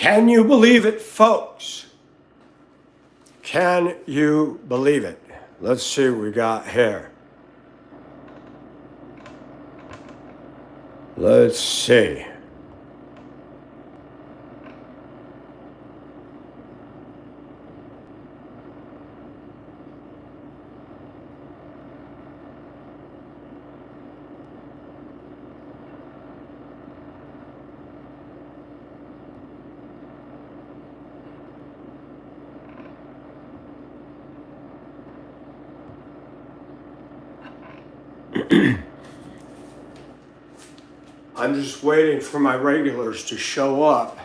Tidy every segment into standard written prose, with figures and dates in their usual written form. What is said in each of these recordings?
Can you believe it, folks? Can you believe it? Let's see what we got here. Let's see. I'm just waiting for my regulars to show up.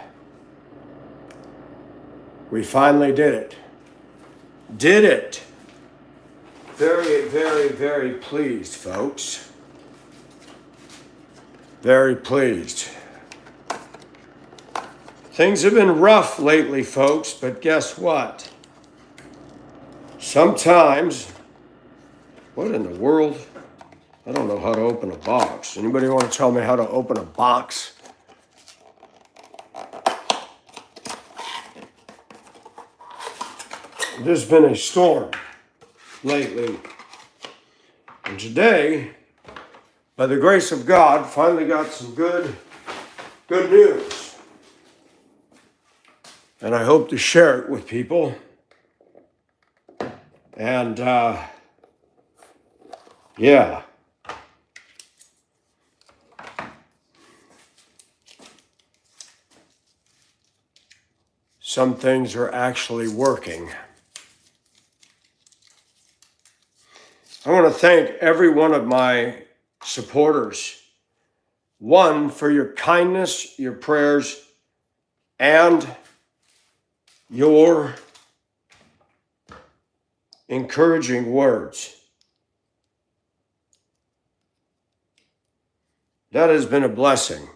We finally did it. Did it. Very, very, very pleased, folks. Very pleased. Things have been rough lately, folks, but guess what? Sometimes, what in the world? I don't know how to open a box. Anybody want to tell me how to open a box? There's been a storm lately. And today, by the grace of God, finally got some good news. And I hope to share it with people. And, yeah. Some things are actually working. I want to thank every one of my supporters. One, for your kindness, your prayers, and your encouraging words. That has been a blessing.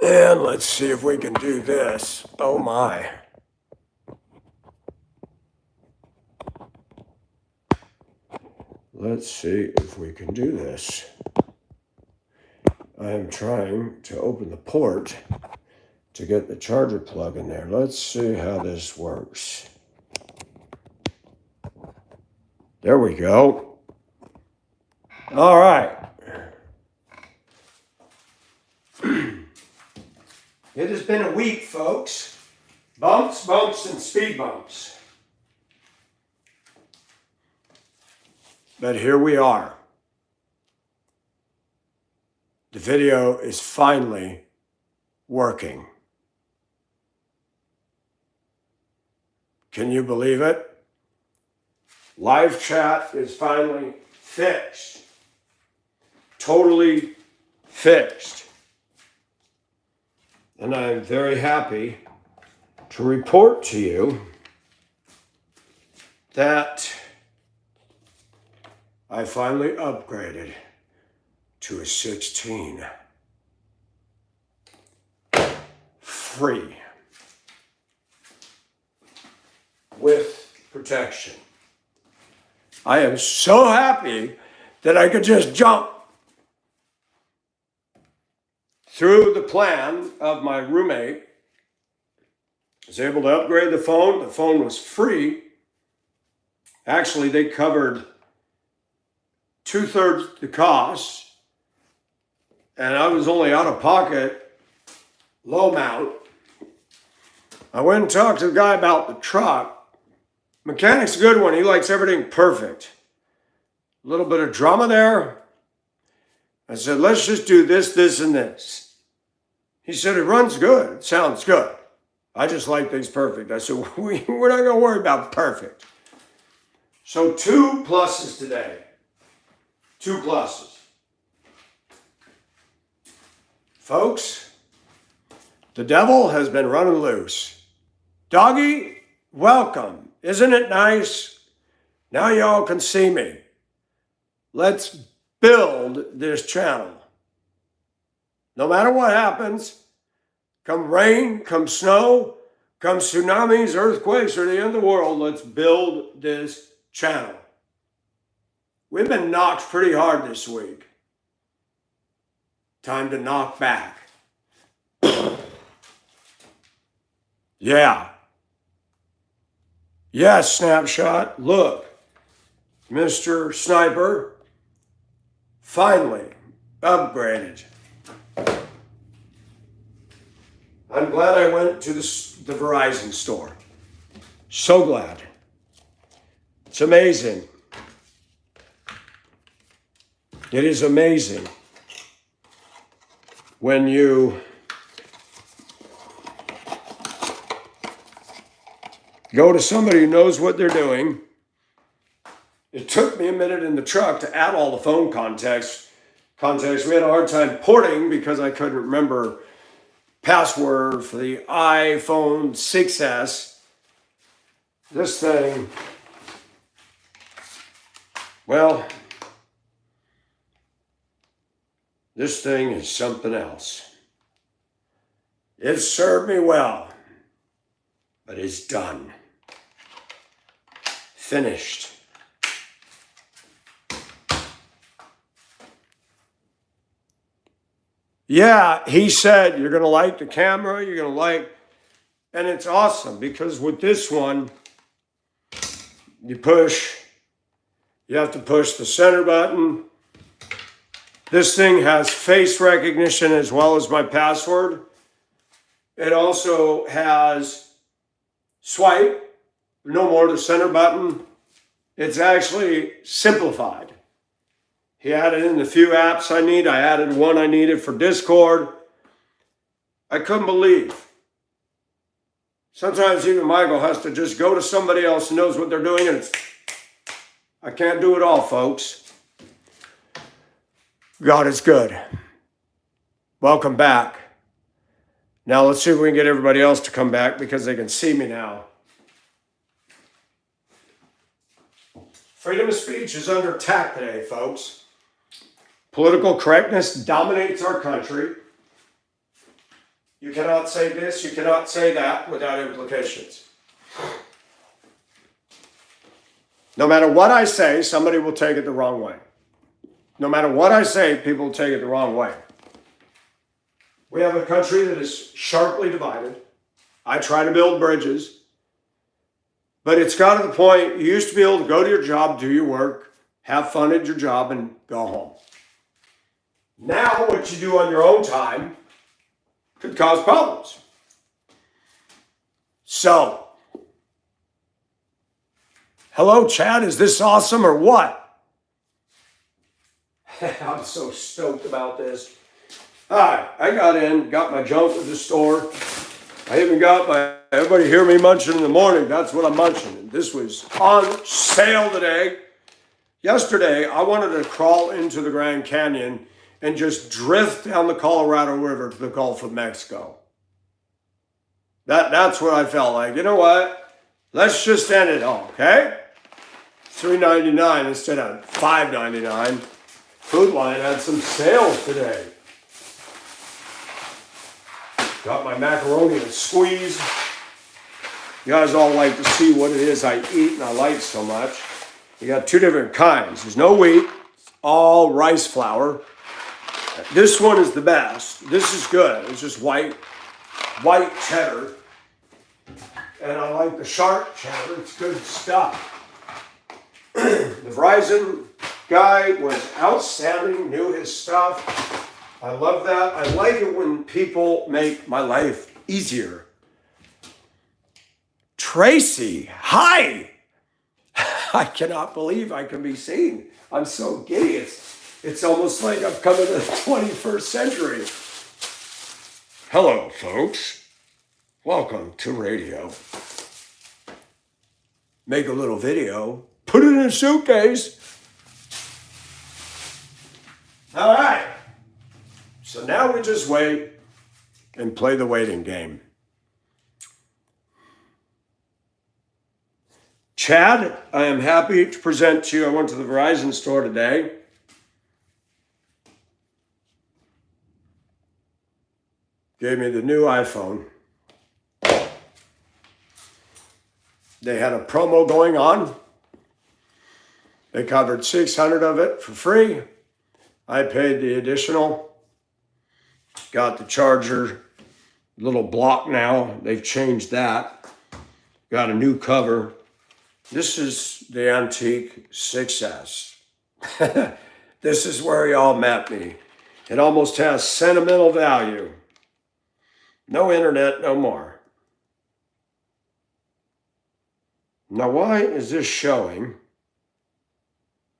And let's see if we can do this. Oh my. Let's see if we can do this. I am trying to open the port to get the charger plug in there. Let's see how this works. There we go. All right. It has been a week, folks. Bumps, and speed bumps. But here we are. The video is finally working. Can you believe it? Live chat is finally fixed. Totally fixed. And I'm very happy to report to you that I finally upgraded to a 16. Free. With protection. I am so happy that I could just jump through the plan of my roommate. I was able to upgrade the phone. The phone was free. Actually, they covered 2/3 the cost. And I was only out of pocket, low amount. I went and talked to the guy about the truck. Mechanic's a good one. He likes everything perfect. A little bit of drama there. I said, let's just do this, this, and this. He said, it runs good. It sounds good. I just like things perfect. I said, we're not going to worry about perfect. So 2 pluses today. 2 pluses. Folks, the devil has been running loose. Doggy, welcome. Isn't it nice? Now y'all can see me. Let's build this channel. No matter what happens, come rain, come snow, come tsunamis, earthquakes, or the end of the world, let's build this channel. We've been knocked pretty hard this week. Time to knock back. Yeah. Yes, Snapshot. Look, Mr. Sniper finally upgraded. I'm glad I went to the Verizon store. So glad. It's amazing. It is amazing when you go to somebody who knows what they're doing. It took me a minute in the truck to add all the phone contacts. We had a hard time porting because I couldn't remember password for the iPhone 6S. This thing, well, this thing is something else. It served me well, but it's done. Finished. Yeah, he said, you're going to like the camera, you're going to like, and it's awesome because with this one, you have to push the center button. This thing has face recognition as well as my password. It also has swipe, no more the center button. It's actually simplified. He added in the few apps I need. I added one I needed for Discord. I couldn't believe. Sometimes even Michael has to just go to somebody else who knows what they're doing, and I can't do it all, folks. God is good. Welcome back. Now let's see if we can get everybody else to come back because they can see me now. Freedom of speech is under attack today, folks. Political correctness dominates our country. You cannot say this, you cannot say that without implications. No matter what I say, somebody will take it the wrong way. No matter what I say, people will take it the wrong way. We have a country that is sharply divided. I try to build bridges. But it's got to the point, you used to be able to go to your job, do your work, have fun at your job, and go home. Now, what you do on your own time could cause problems. So, hello, Chad, is this awesome or what? I'm so stoked about this. All right, I got in, got my junk at the store. I even got everybody hear me munching in the morning. That's what I'm munching. This was on sale today. Yesterday, I wanted to crawl into the Grand Canyon and just drift down the Colorado River to the Gulf of Mexico. That's what I felt like. You know what? Let's just end it all, okay? $3.99 instead of $5.99. Food Lion had some sales today. Got my macaroni and squeeze. You guys all like to see what it is I eat and I like so much. You got two different kinds. There's no wheat, it's all rice flour. This one is the best. This is good. It's just white cheddar. And I like the sharp cheddar. It's good stuff. The Verizon guy was outstanding, knew his stuff. I love that. I like it when people make my life easier. Tracy, hi. I cannot believe I can be seen. I'm so giddy. It's almost like I've come into the 21st century. Hello, folks. Welcome to radio. Make a little video. Put it in a suitcase. All right. So now we just wait and play the waiting game. Chad, I am happy to present to you. I went to the Verizon store today. Gave me the new iPhone. They had a promo going on. They covered 600 of it for free. I paid the additional. Got the charger little block now. They've changed that. Got a new cover. This is the antique 6S. This is where y'all met me. It almost has sentimental value. No internet, no more. Now, why is this showing?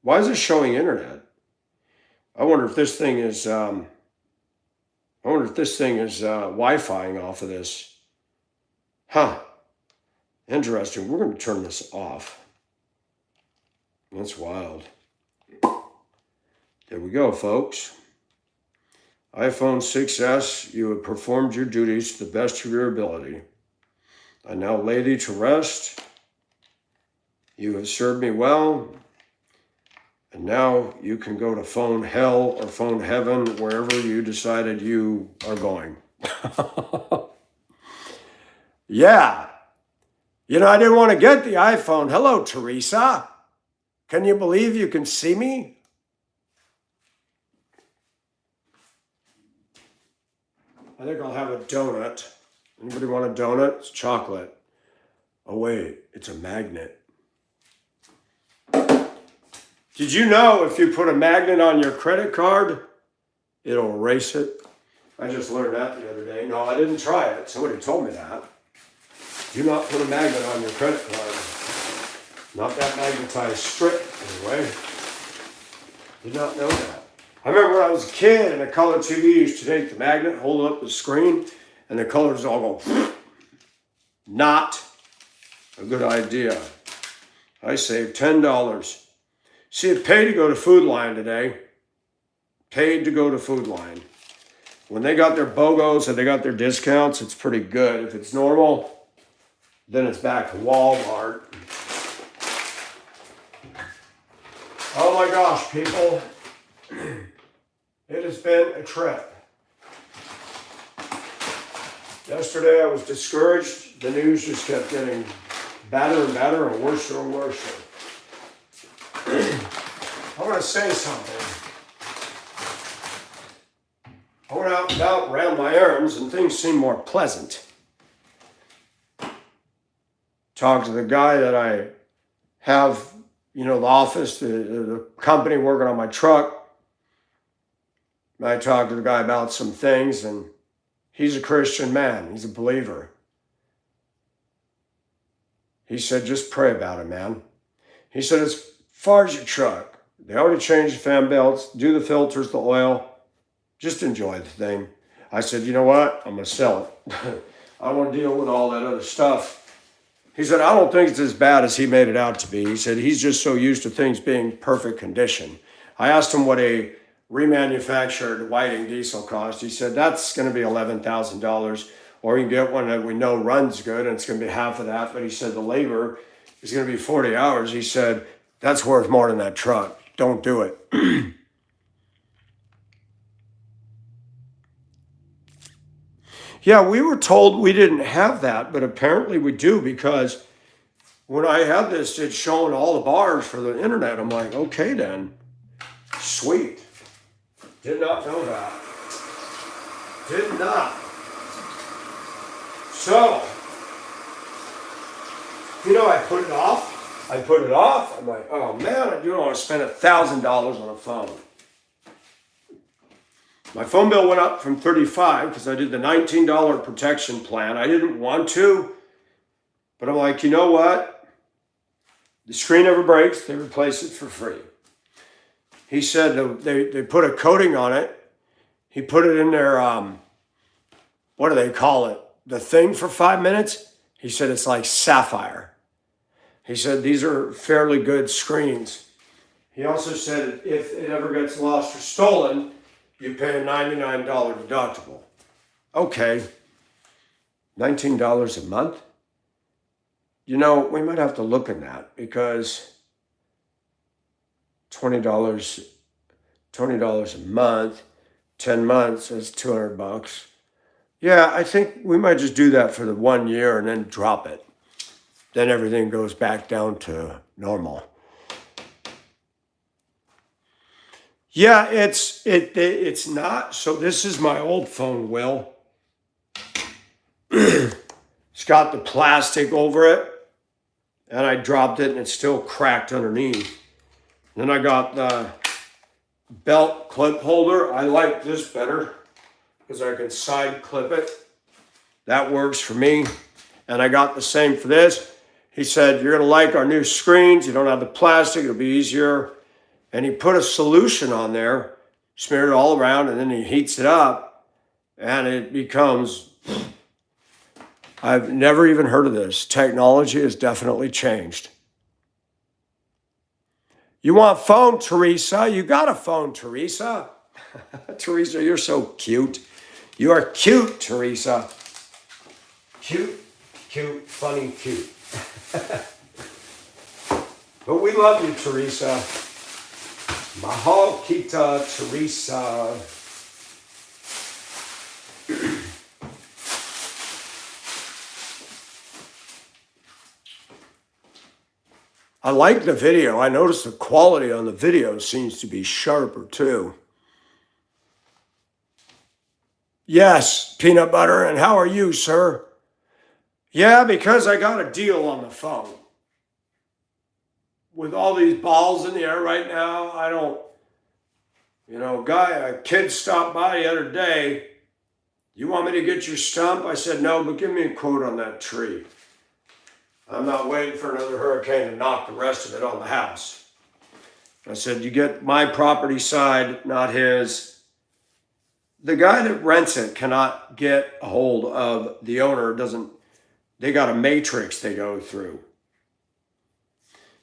Why is it showing internet? I wonder if this thing is Wi-Fiing off of this. Huh. Interesting. We're going to turn this off. That's wild. There we go, folks. iPhone 6S, you have performed your duties to the best of your ability. I now lay thee to rest. You have served me well. And now you can go to phone hell or phone heaven, wherever you decided you are going. Yeah. You know, I didn't want to get the iPhone. Hello, Teresa. Can you believe you can see me? I think I'll have a donut. Anybody want a donut? It's chocolate. Oh, wait, it's a magnet. Did you know if you put a magnet on your credit card, it'll erase it? I just learned that the other day. No, I didn't try it. Somebody told me that. Do not put a magnet on your credit card. Not that magnetized strip, anyway. Did not know that. I remember when I was a kid and a color TV used to take the magnet, hold it up the screen, and the colors all go. Not a good idea. I saved $10. See, it paid to go to Food Line today. Paid to go to Food Line. When they got their BOGOs and they got their discounts, it's pretty good. If it's normal, then it's back to Walmart. Oh my gosh, people. It has been a trip. Yesterday I was discouraged. The news just kept getting better and better and worse and worse. I want to say something. I went out and about, ran my errands, and things seemed more pleasant. Talked to the guy that I have, the office, the company working on my truck. I talked to the guy about some things, and he's a Christian man. He's a believer. He said, just pray about it, man. He said, as far as your truck, they already changed the fan belts, do the filters, the oil. Just enjoy the thing. I said, you know what? I'm going to sell it. I don't want to deal with all that other stuff. He said, I don't think it's as bad as he made it out to be. He said, he's just so used to things being perfect condition. I asked him what a remanufactured Whiting diesel cost. He said, that's going to be $11,000. Or you can get one that we know runs good, and it's going to be half of that. But he said, the labor is going to be 40 hours. He said, that's worth more than that truck. Don't do it. Yeah, we were told we didn't have that, but apparently we do, because when I had this, it's showing all the bars for the internet. I'm like, okay then, sweet. Did not know that. Did not. So, I put it off. I'm like, oh man, I do want to spend $1,000 on a phone. My phone bill went up from $35 because I did the $19 protection plan. I didn't want to, but I'm like, you know what? The screen never breaks. They replace it for free. He said they put a coating on it. He put it in their, what do they call it? The thing for 5 minutes. He said it's like sapphire. He said these are fairly good screens. He also said if it ever gets lost or stolen, you pay a $99 deductible. Okay, $19 a month? We might have to look at that, because $20 a month, 10 months is $200. Yeah, I think we might just do that for the 1 year and then drop it. Then everything goes back down to normal. Yeah, it's not. So this is my old phone, Will. It's got the plastic over it, and I dropped it and it's still cracked underneath. Then I got the belt clip holder. I like this better because I can side clip it. That works for me. And I got the same for this. He said, you're gonna like our new screens. You don't have the plastic, it'll be easier. And he put a solution on there, smeared it all around, and then he heats it up and it becomes, I've never even heard of this. Technology has definitely changed. You want phone, Teresa? You got a phone, Teresa. Teresa, you're so cute. You are cute, Teresa. Cute, cute, funny, cute. But we love you, Teresa. Mahal Kita, Teresa. I like the video. I noticed the quality on the video seems to be sharper too. Yes, peanut butter. And how are you, sir? Yeah, because I got a deal on the phone. With all these balls in the air right now, I don't, a kid stopped by the other day. You want me to get your stump? I said, no, but give me a quote on that tree. I'm not waiting for another hurricane to knock the rest of it on the house. I said, you get my property side, not his. The guy that rents it cannot get a hold of the owner. They got a matrix they go through.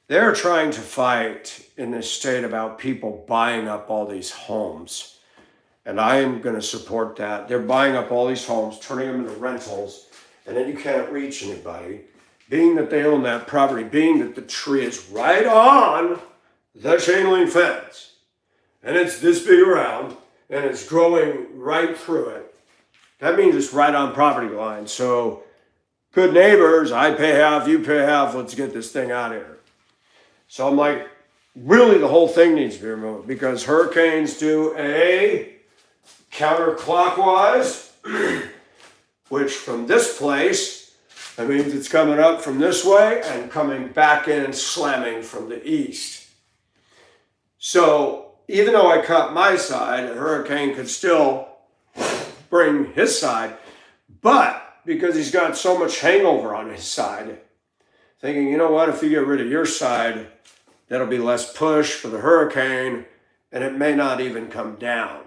They're trying to fight in this state about people buying up all these homes. And I am going to support that. They're buying up all these homes, turning them into rentals, and then you can't reach anybody. Being that they own that property, being that the tree is right on the chain link fence, and it's this big around, and it's growing right through it, that means it's right on property line. So, good neighbors, I pay half, you pay half, let's get this thing out of here. So I'm like, really the whole thing needs to be removed because hurricanes do a counterclockwise, which from this place, that means it's coming up from this way and coming back in and slamming from the east. So even though I cut my side, a hurricane could still bring his side, but because he's got so much hangover on his side, thinking, you know what, if you get rid of your side, that'll be less push for the hurricane, and it may not even come down.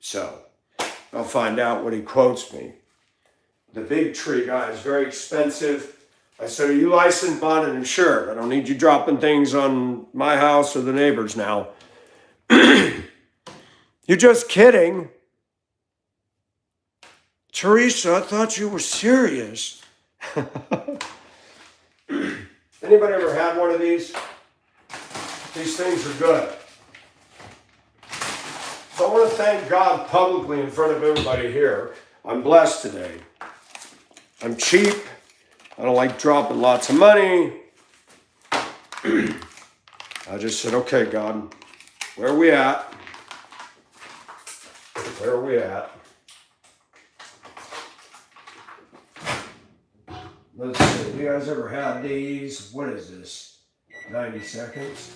So, I'll find out what he quotes me. The big tree guy is very expensive. I said, are you licensed, bonded, and insured? I don't need you dropping things on my house or the neighbors now. You're just kidding. Teresa, I thought you were serious. Anybody ever had one of these? These things are good. So I want to thank God publicly in front of everybody here. I'm blessed today. I'm cheap. I don't like dropping lots of money. I just said, okay, God, where are we at? Where are we at? Let's see, have you guys ever had these? What is this? 90 seconds?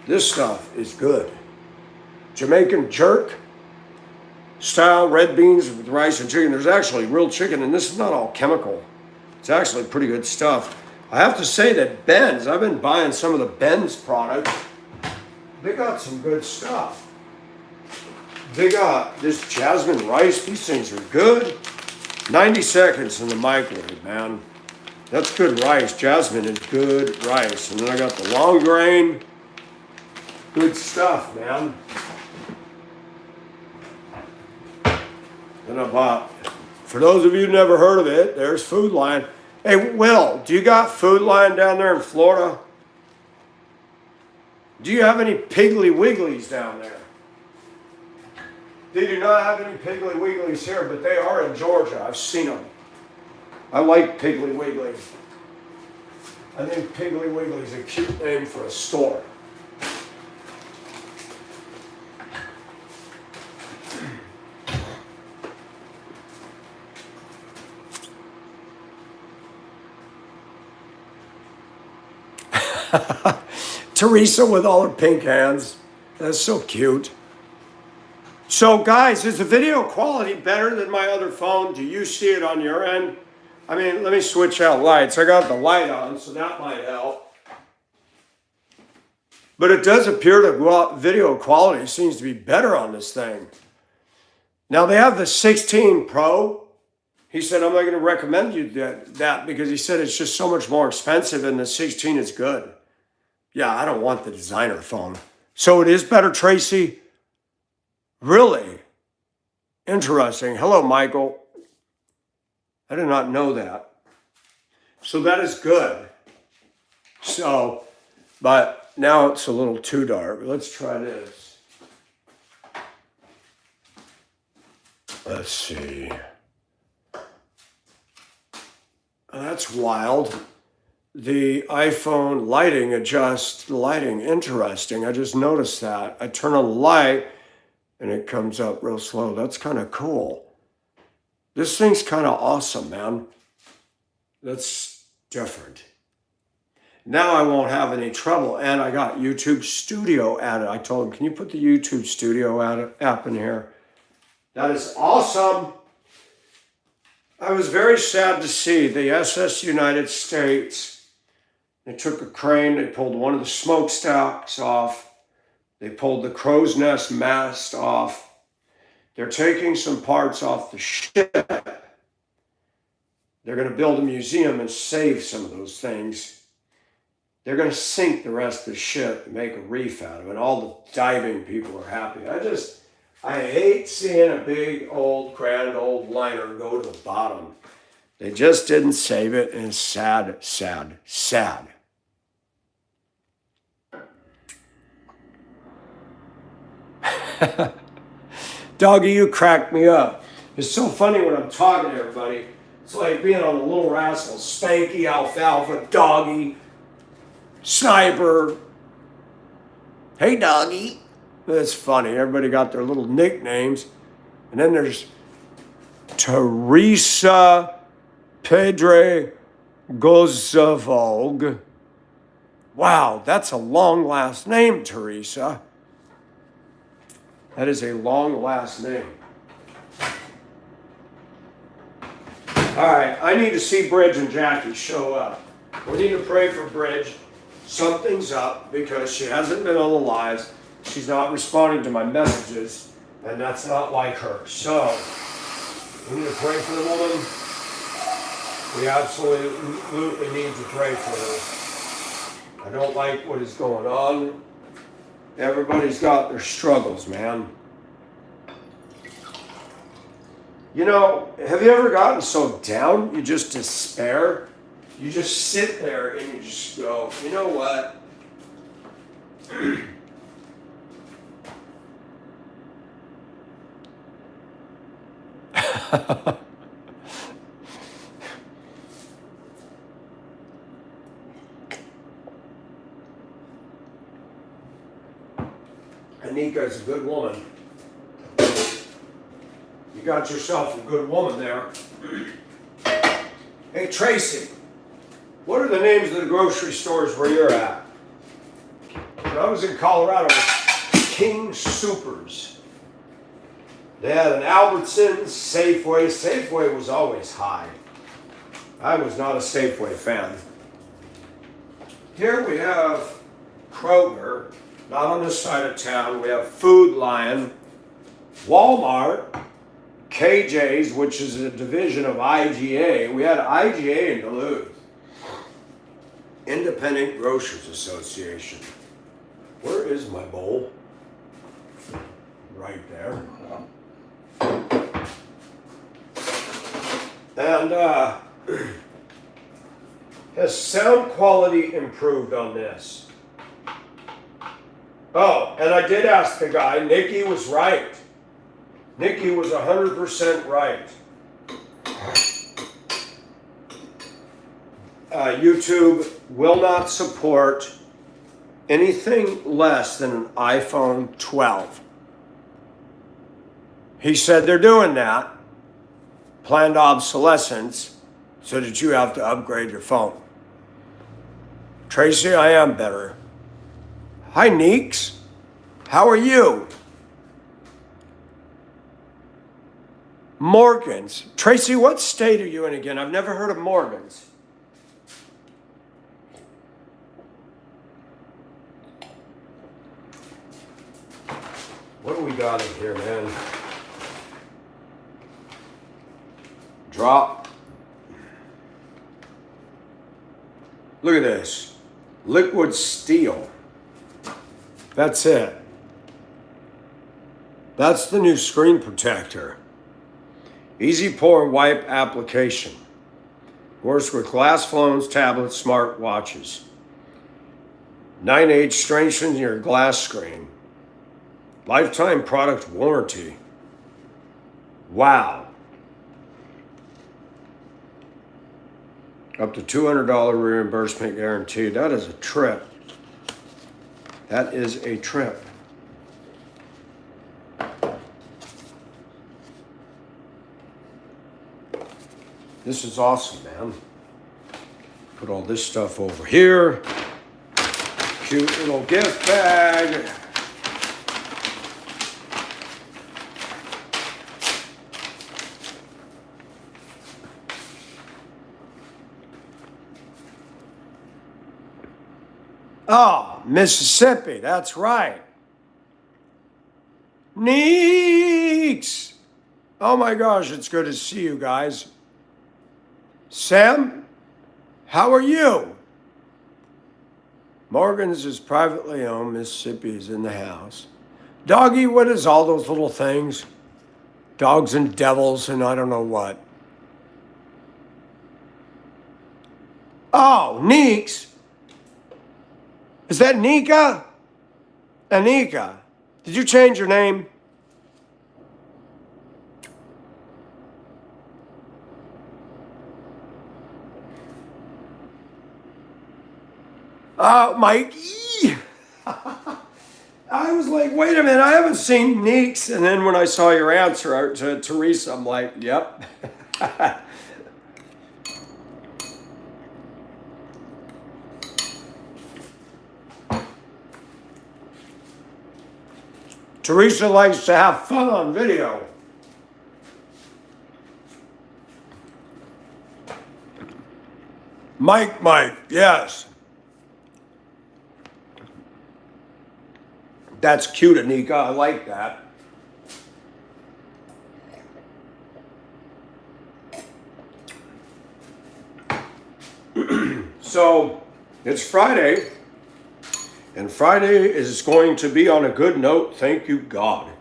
This stuff is good. Jamaican jerk style red beans with rice and chicken. There's actually real chicken, and this is not all chemical. It's actually pretty good stuff. I have to say that Ben's, I've been buying some of the Ben's products. They got some good stuff. They got this jasmine rice. These things are good. 90 seconds in the microwave, man. That's good rice. Jasmine is good rice. And then I got the long grain. Good stuff, man. Then I bought, for those of you who never heard of it, there's Food Lion. Hey, Will, do you got Food Lion down there in Florida? Do you have any Piggly Wigglies down there? They do not have any Piggly Wigglies here, but they are in Georgia. I've seen them. I like Piggly Wiggly. I think Piggly Wiggly is a cute name for a store. Teresa with all her pink hands. That's so cute. So guys, is the video quality better than my other phone? Do you see it on your end? I mean, let me switch out lights. I got the light on, so that might help. But it does appear that video quality seems to be better on this thing. Now they have the 16 Pro. He said, I'm not going to recommend you that because he said it's just so much more expensive and the 16 is good. Yeah, I don't want the designer phone. So it is better, Tracy? Really? Interesting. Hello, Michael. I did not know that. So that is good. So, but now it's a little too dark. Let's try this. Let's see. That's wild. The iPhone lighting adjusts the lighting. Interesting. I just noticed that. I turn on the light and it comes up real slow. That's kind of cool. This thing's kind of awesome, man. That's different. Now I won't have any trouble. And I got YouTube Studio added. I told him, can you put the YouTube Studio app in here? That is awesome. I was very sad to see the SS United States. They took a crane, they pulled one of the smokestacks off. They pulled the crow's nest mast off. They're taking some parts off the ship. They're going to build a museum and save some of those things. They're going to sink the rest of the ship and make a reef out of it. All the diving people are happy. I hate seeing a big, old, grand old liner go to the bottom. They just didn't save it, and it's sad, sad, sad. Doggy, you crack me up. It's so funny when I'm talking to everybody. It's like being on the Little Rascals. Spanky, Alfalfa, Doggy, Sniper. Hey, Doggy. That's funny. Everybody got their little nicknames. And then there's Teresa Pedre Gozavog. Wow, that's a long last name, Teresa. That is a long last name. All right, I need to see Bridge and Jackie show up. We need to pray for Bridge. Something's up because she hasn't been on the lives. She's not responding to my messages, and that's not like her. So, we need to pray for the woman. We absolutely need to pray for her. I don't like what is going on. Everybody's got their struggles, man. You know, have you ever gotten so down you just despair? You just sit there and you just go, you know what? Anika's a good woman. You got yourself a good woman there. Hey, Tracy, what are the names of the grocery stores where you're at? When I was in Colorado, it was King Supers. They had an Albertsons, Safeway. Safeway was always high. I was not a Safeway fan. Here we have Kroger, not on this side of town. We have Food Lion, Walmart, KJ's, which is a division of IGA. We had IGA in Duluth. Independent Grocers Association. Where is my bowl? Right there. And has sound quality improved on this? Oh, and I did ask the guy, Nikki was right. Nikki was 100% right. YouTube will not support anything less than an iPhone 12. He said they're doing that, planned obsolescence, so that you have to upgrade your phone. Tracy, I am better. Hi, Neeks. How are you? Morgan's. Tracy, what state are you in again? I've never heard of Morgan's. What do we got in here, man? Drop. Look at this. Liquid steel. That's it. That's the new screen protector. Easy pour and wipe application. Works with glass phones, tablets, smart watches. 9H strengthens your glass screen. Lifetime product warranty. Wow. Up to $200 reimbursement guarantee. That is a trip. That is a trip. This is awesome, man. Put all this stuff over here. Cute little gift bag. Oh, Mississippi, that's right. Neeks! Oh my gosh, it's good to see you guys. Sam, how are you? Morgan's is privately owned. Mississippi is in the house. Doggy, what is all those little things? Dogs and devils and I don't know what. Oh, Neeks. Is that Nika? Anika, did you change your name? Mike. I was like, wait a minute, I haven't seen Neeks. And then when I saw your answer to Teresa, I'm like, yep. Teresa likes to have fun on video. Mike, yes. That's cute, Anika. I like that. So, it's Friday. And Friday is going to be on a good note, thank you, God.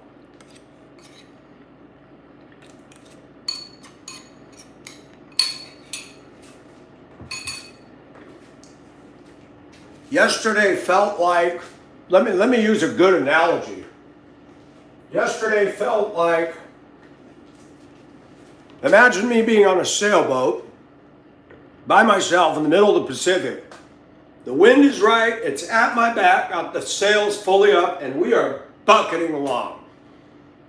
Yesterday felt like, let me use a good analogy. Yesterday felt like, imagine me being on a sailboat by myself in the middle of the Pacific. The wind is right, it's at my back, got the sails fully up, and we are bucketing along.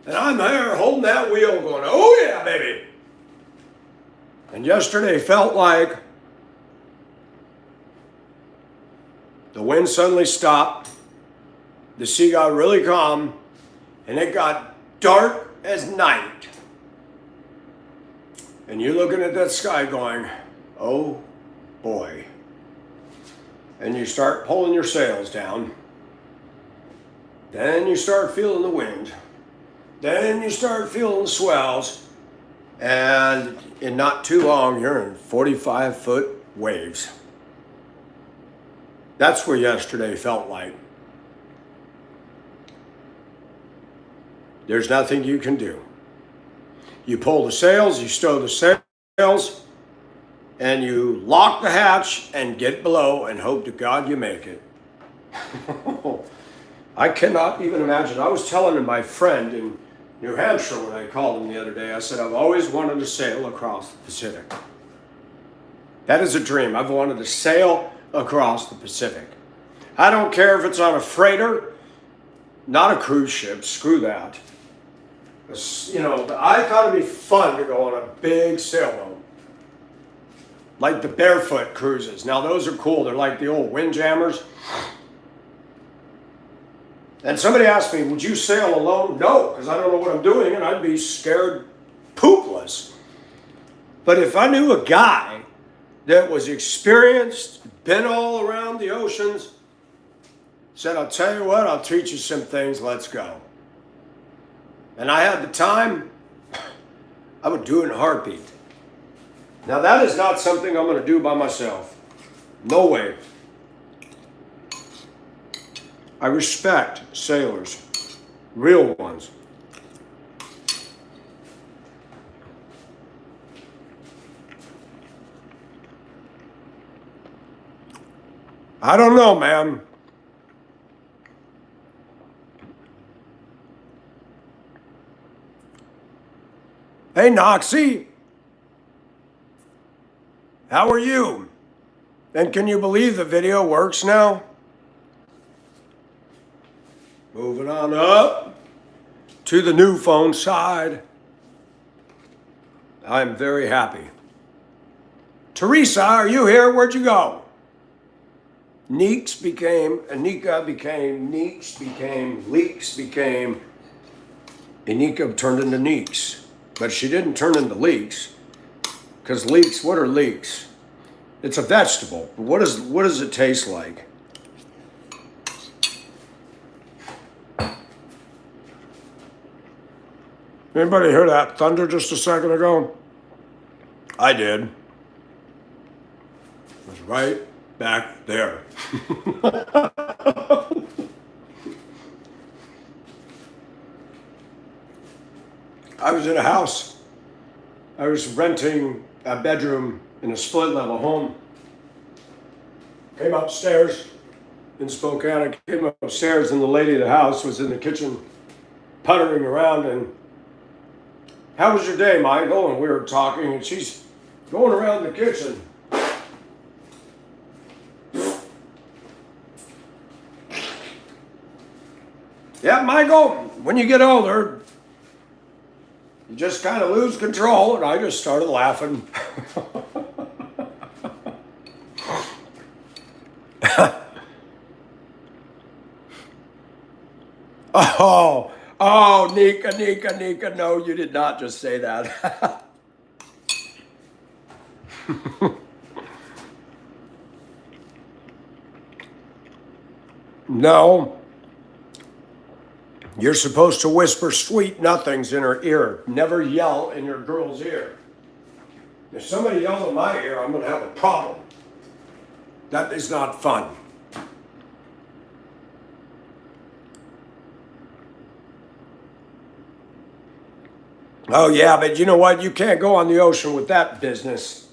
And I'm there holding that wheel going, oh yeah, baby. And yesterday felt like the wind suddenly stopped, the sea got really calm, and it got dark as night. And you're looking at that sky going, oh boy. And you start pulling your sails down. Then you start feeling the wind. Then you start feeling the swells. And in not too long, you're in 45-foot waves. That's what yesterday felt like. There's nothing you can do. You pull the sails, you stow the sails, and you lock the hatch and get below and hope to God you make it. I cannot even imagine. I was telling my friend in New Hampshire when I called him the other day, I said, I've always wanted to sail across the Pacific. That is a dream. I've wanted to sail across the Pacific. I don't care if it's on a freighter, not a cruise ship, screw that. You know, I thought it'd be fun to go on a big sailboat. like the barefoot cruises. Now those are cool. They're like the old windjammers. And somebody asked me, would you sail alone? No, because I don't know what I'm doing and I'd be scared poopless. But if I knew a guy that was experienced, been all around the oceans, said, I'll tell you what, I'll teach you some things, let's go. And I had the time, I would do it in a heartbeat. Now that is not something I'm going to do by myself. No way. I respect sailors, real ones. I don't know, man. Hey, Noxie. How are you? And can you believe the video works now? Moving on up to the new phone side. I'm very happy. Teresa, are you here? Where'd you go? Neeks became, Anika became, Neeks became, Leeks became, Anika turned into Neeks. But she didn't turn into leeks. Because leeks, what are leeks? It's a vegetable. But what does it taste like? Anybody hear that thunder just a second ago? I did. It was right back there. I was in a house. I was renting a bedroom in a split level home. Came upstairs in Spokane. I came upstairs and the lady of the house was in the kitchen puttering around and, how was your day, Michael? And we were talking and she's going around the kitchen. Yeah, Michael, when you get older, you just kind of lose control. And I just started laughing. Oh, Nika, no, you did not just say that. No. You're supposed to whisper sweet nothings in her ear. Never yell in your girl's ear. If somebody yells in my ear, I'm going to have a problem. That is not fun. Oh, yeah, but you know what? You can't go on the ocean with that business.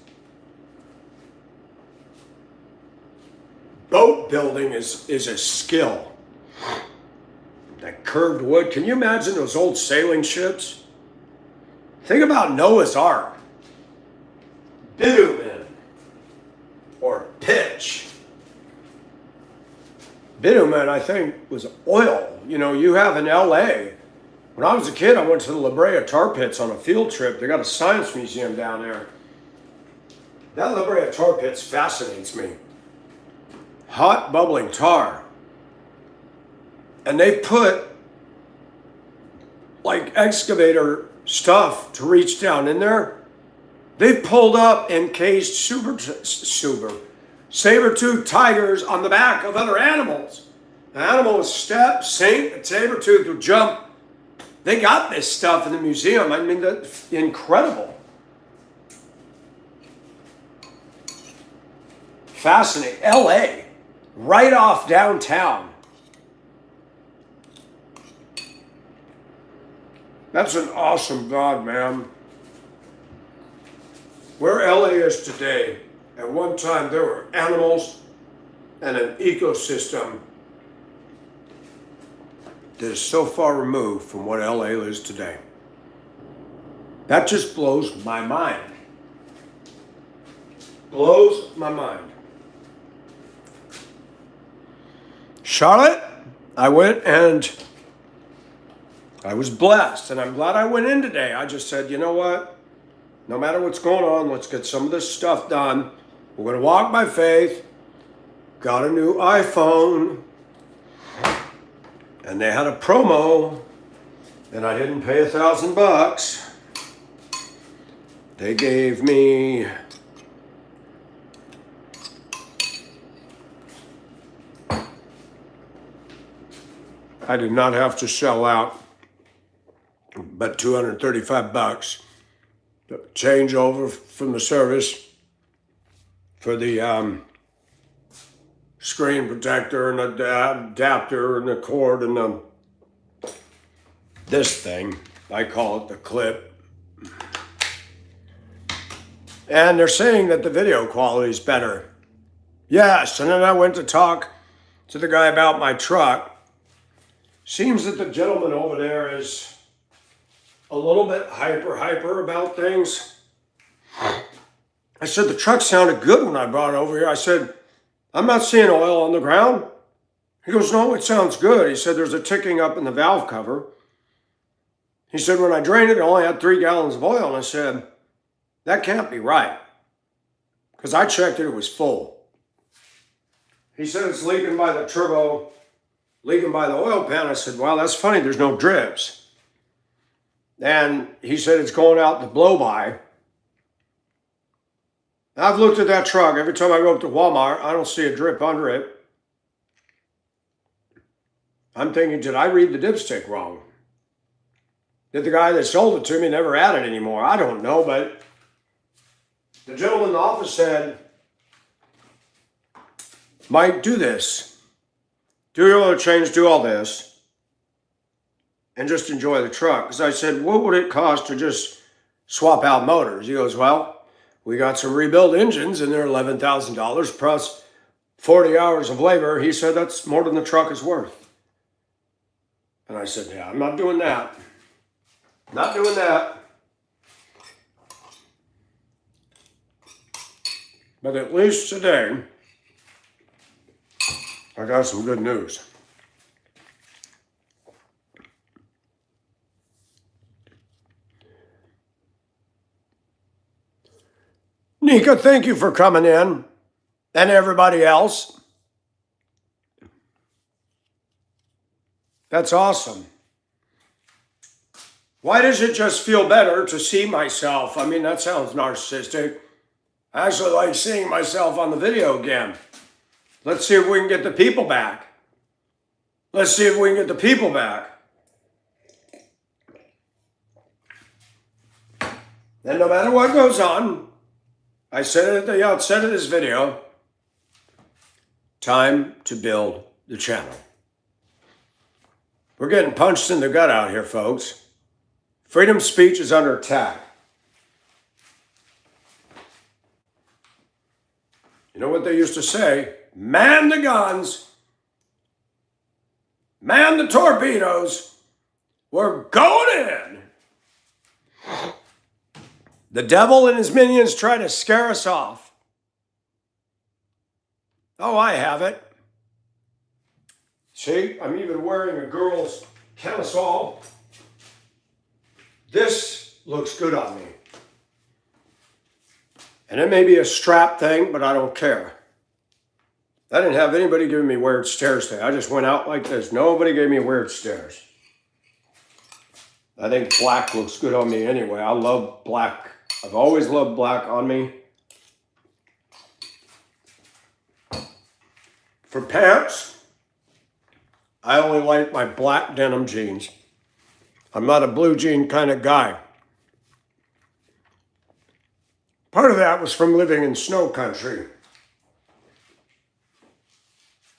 Boat building is a skill. That curved wood. Can you imagine those old sailing ships? Think about Noah's Ark. Bitumen or pitch. Bitumen, I think, was oil. You know, you have in LA. When I was a kid, I went to the La Brea Tar Pits on a field trip. They got a science museum down there. That La Brea Tar Pits fascinates me. Hot bubbling tar. And they put like excavator stuff to reach down in there. They've pulled up encased saber-tooth tigers on the back of other animals. The animal will step, sink, and saber-tooth will jump. They got this stuff in the museum. I mean, that's incredible. Fascinating. LA, right off downtown. That's an awesome God, man. Where LA is today, at one time there were animals and an ecosystem that is so far removed from what LA is today. That just blows my mind. Blows my mind. Charlotte, I went and I was blessed, and I'm glad I went in today. I just said, you know what? no matter what's going on, let's get some of this stuff done. We're going to walk by faith. Got a new iPhone. And they had a promo. And I didn't pay $1,000. They gave me I did not have to shell out but $235 to change over from the service for the screen protector and the adapter and the cord and this thing. I call it the clip. And they're saying that the video quality is better. Yes, and then I went to talk to the guy about my truck. Seems that the gentleman over there is a little bit hyper about things. I said, the truck sounded good when I brought it over here. I said, I'm not seeing oil on the ground. He goes, no, it sounds good. He said, there's a ticking up in the valve cover. He said, when I drained it, it only had 3 gallons of oil. And I said, that can't be right, because I checked it, it was full. He said it's leaking by the turbo, leaking by the oil pan. I said, well, that's funny, there's no drips. And he said it's going out the blow-by. I've looked at that truck. Every time I go up to Walmart, I don't see a drip under it. I'm thinking, did I read the dipstick wrong? Did the guy that sold it to me never add it anymore? I don't know, but the gentleman in the office said, Mike, do this. Do your oil change, do all this, and just enjoy the truck. Because I said, what would it cost to just swap out motors? He goes, well, we got some rebuild engines and they're $11,000 plus 40 hours of labor. He said, that's more than the truck is worth. And I said, yeah, I'm not doing that. Not doing that. But at least today, I got some good news. Nika, thank you for coming in, and everybody else. That's awesome. Why does it just feel better to see myself? I mean, that sounds narcissistic. I actually like seeing myself on the video again. Let's see if we can get the people back. Let's see if we can get the people back. And no matter what goes on, I said it at the outset of this video, time to build the channel. We're getting punched in the gut out here, folks. Freedom of speech is under attack. You know what they used to say? Man the guns. Man the torpedoes. We're going in. The devil and his minions try to scare us off. Oh, I have it. See, I'm even wearing a girl's camisole. This looks good on me. And it may be a strap thing, but I don't care. I didn't have anybody giving me weird stares today. I just went out like this. Nobody gave me weird stares. I think black looks good on me anyway. I love black. I've always loved black on me. For pants, I only like my black denim jeans. I'm not a blue jean kind of guy. Part of that was from living in snow country.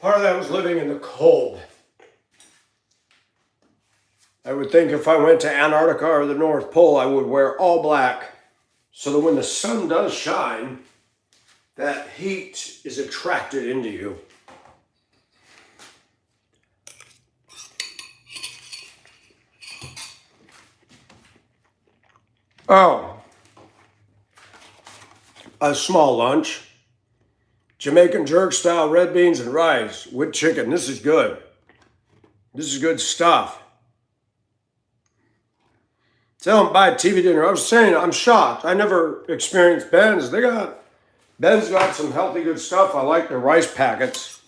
Part of that was living in the cold. I would think if I went to Antarctica or the North Pole, I would wear all black so that when the sun does shine, that heat is attracted into you. Oh, a small lunch. Jamaican jerk style red beans and rice with chicken. This is good. This is good stuff. Tell them buy TV dinner. I was saying, I'm shocked. I never experienced Ben's. Ben's got some healthy, good stuff. I like their rice packets.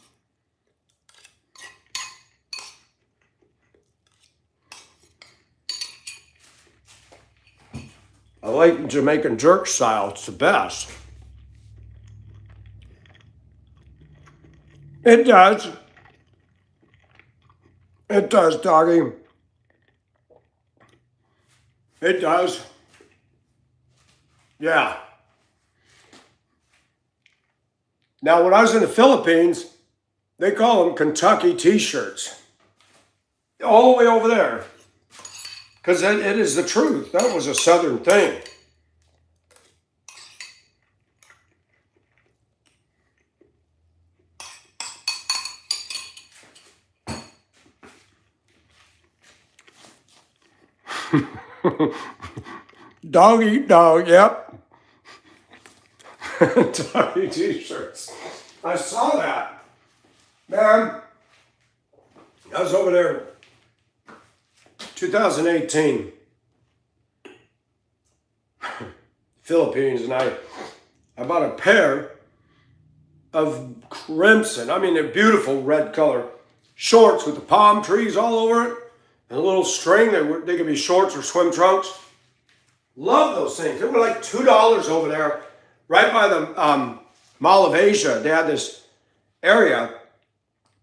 I like Jamaican jerk style. It's the best. It does. It does, doggy. It does. Yeah. Now, when I was in the Philippines, they call them Kentucky t-shirts. All the way over there. Because it is the truth. That was a Southern thing. Dog eat dog, yep. Doggy t-shirts. I saw that. Man, I was over there 2018. Philippines, and I bought a pair of crimson, I mean, they're beautiful red color shorts with the palm trees all over it and a little string. They could be shorts or swim trunks. Love those things. They were like $2 over there, right by the Mall of Asia. They had this area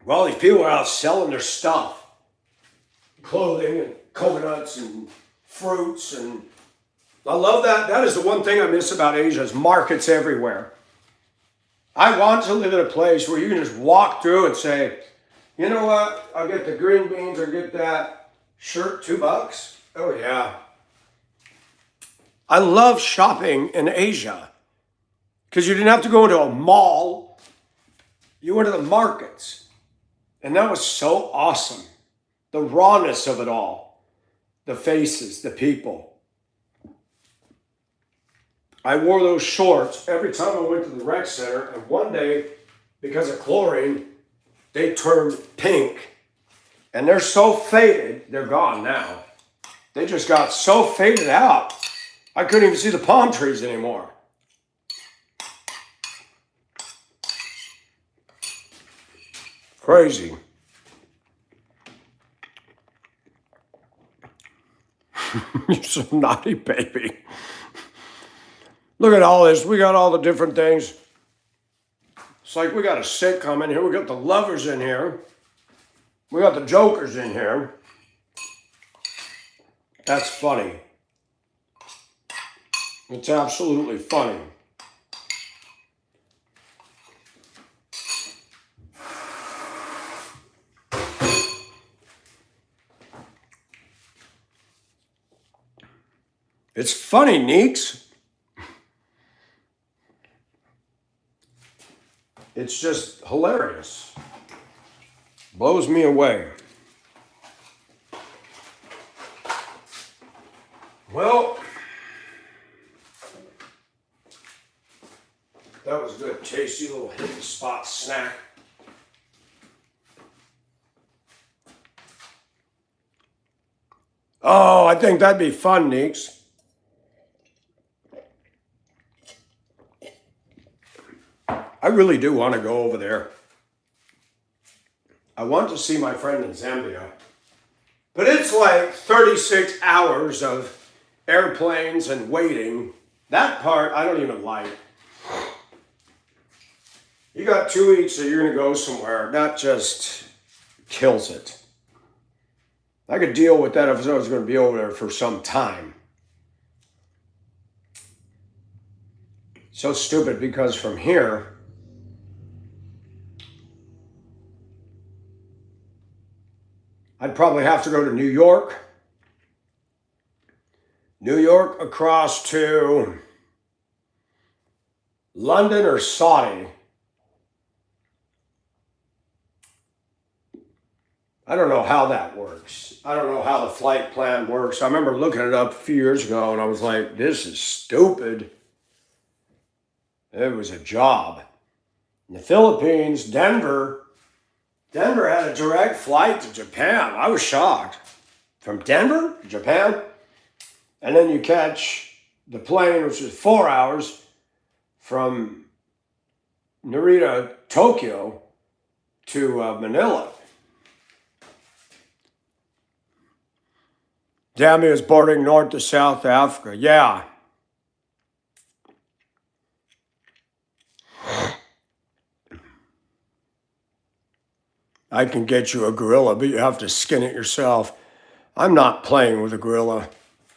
where all these people were out selling their stuff, clothing and coconuts and fruits, and I love that. That is the one thing I miss about Asia is markets everywhere. I want to live in a place where you can just walk through and say, you know what? I'll get the green beans or get that shirt, $2. Oh yeah. I love shopping in Asia because you didn't have to go into a mall. You went to the markets. And that was so awesome. The rawness of it all. The faces, the people. I wore those shorts every time I went to the rec center. And one day, because of chlorine, they turned pink. And they're so faded, they're gone now. They just got so faded out. I couldn't even see the palm trees anymore. Crazy. You're so naughty, baby. Look at all this. We got all the different things. It's like we got a sitcom in here. We got the lovers in here. We got the jokers in here. That's funny. It's absolutely funny. It's funny, Neeks. It's just hilarious. Blows me away. Well, that was a good, tasty little hit the spot snack. Oh, I think that'd be fun, Neeks. I really do want to go over there. I want to see my friend in Zambia. But it's like 36 hours of airplanes and waiting. That part I don't even like. You got 2 weeks that you're going to go somewhere. That just kills it. I could deal with that if I was going to be over there for some time. So stupid because from here, I'd probably have to go to New York. New York across to London or Saudi. I don't know how that works. I don't know how the flight plan works. I remember looking it up a few years ago and I was like, this is stupid. It was a job. In the Philippines, Denver had a direct flight to Japan. I was shocked. From Denver to Japan? And then you catch the plane, which is 4 hours from Narita, Tokyo to Manila. Zambia is bordering north to South Africa. Yeah. I can get you a gorilla, but you have to skin it yourself. I'm not playing with a gorilla.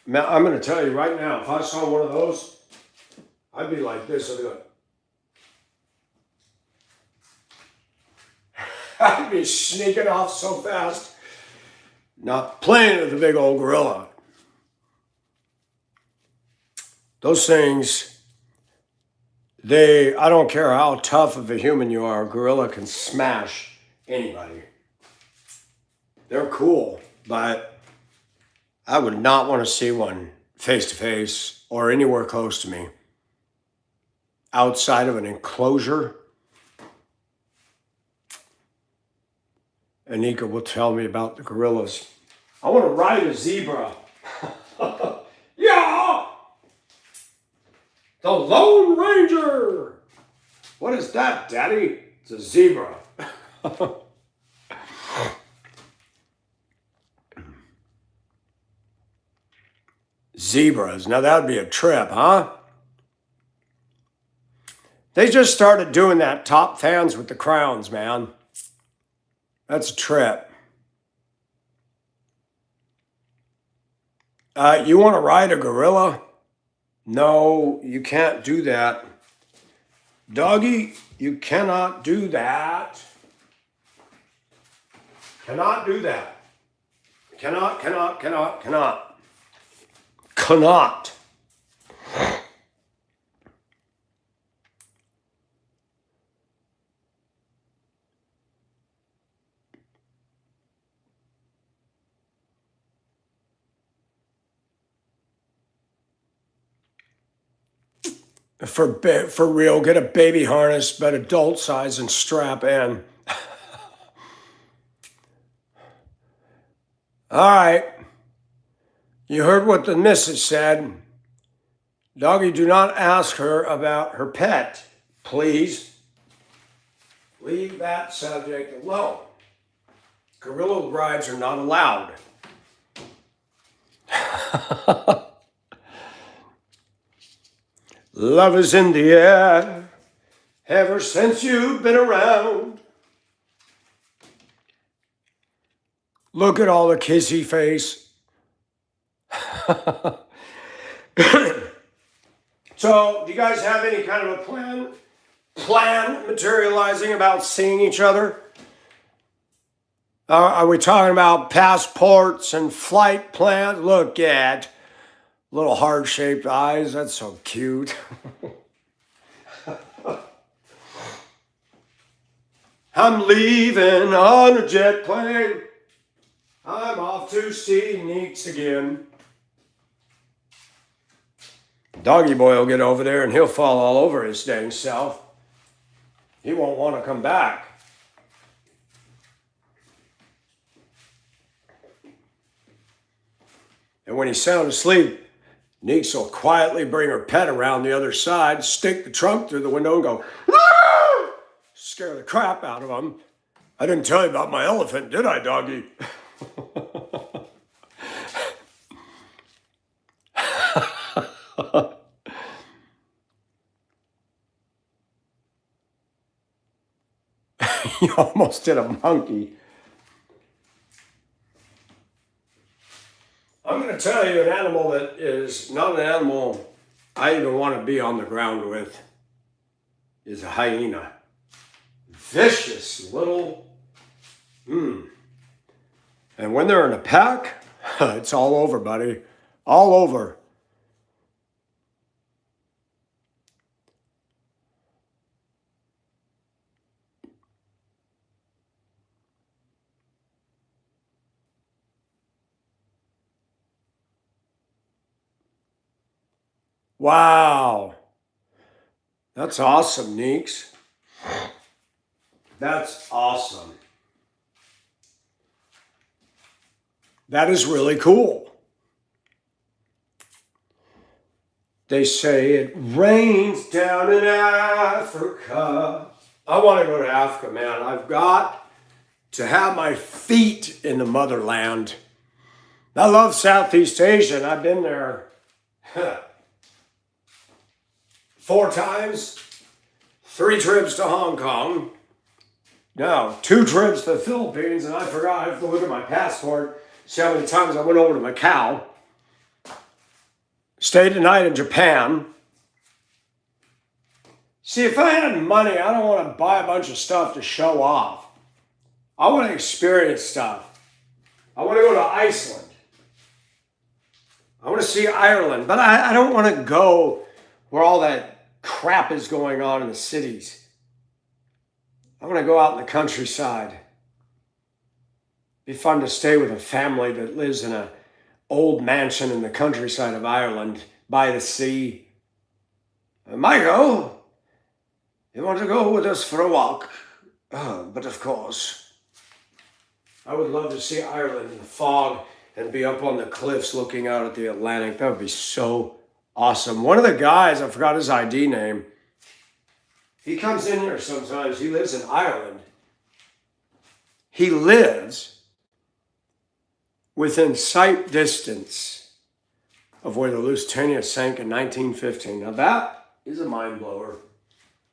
I'm going to tell you right now, if I saw one of those, I'd be like this. I'd be like, I'd be sneaking off so fast. Not playing with the big old gorilla. Those things, I don't care how tough of a human you are, a gorilla can smash anybody. They're cool, but I would not want to see one face to face or anywhere close to me. Outside of an enclosure. Anika will tell me about the gorillas. I want to ride a zebra. Yeah! The Lone Ranger! What is that, Daddy? It's a zebra. Zebras. Now that would be a trip, huh? They just started doing that, top fans with the crowns, man. That's a trip. You want to ride a gorilla? No, you can't do that. Doggy, you cannot do that. Cannot do that. Cannot. Cannot. For real, get a baby harness, but adult size and strap in. All right. You heard what the missus said. Doggy, do not ask her about her pet, please. Leave that subject alone. Gorilla rides are not allowed. Love is in the air ever since you've been around. Look at all the kissy face. So, do you guys have any kind of a plan materializing about seeing each other? Are we talking about passports and flight plans? Look at little heart-shaped eyes. That's so cute. I'm leaving on a jet plane. I'm off to see Neeks again. Doggy boy will get over there and he'll fall all over his dang self. He won't want to come back. And when he's sound asleep, Neeks will quietly bring her pet around the other side, stick the trunk through the window and go, "Woo!" Scare the crap out of him. I didn't tell you about my elephant, did I, Doggy? You almost did a monkey. I'm going to tell you an animal that is not an animal I even want to be on the ground with is a hyena. Vicious little, And when they're in a pack, it's all over, buddy. All over. Wow. That's awesome, Neeks. That's awesome. That is really cool. They say it rains down in Africa. I want to go to Africa, man. I've got to have my feet in the motherland. I love Southeast Asia, and I've been there 4 times, 3 trips to Hong Kong. No, 2 trips to the Philippines, and I forgot, I have to look at my passport, see how many times I went over to Macau. Stayed a night in Japan. See, if I had money, I don't want to buy a bunch of stuff to show off. I want to experience stuff. I want to go to Iceland. I want to see Ireland, but I don't want to go where all that crap is going on in the cities. I want to go out in the countryside. Be fun to stay with a family that lives in an old mansion in the countryside of Ireland by the sea. Michael, you want to go with us for a walk? But of course. I would love to see Ireland in the fog and be up on the cliffs looking out at the Atlantic. That would be so awesome. One of the guys, I forgot his ID name, he comes in here sometimes. He lives in Ireland. He lives within sight distance of where the Lusitania sank in 1915. Now that is a mind blower.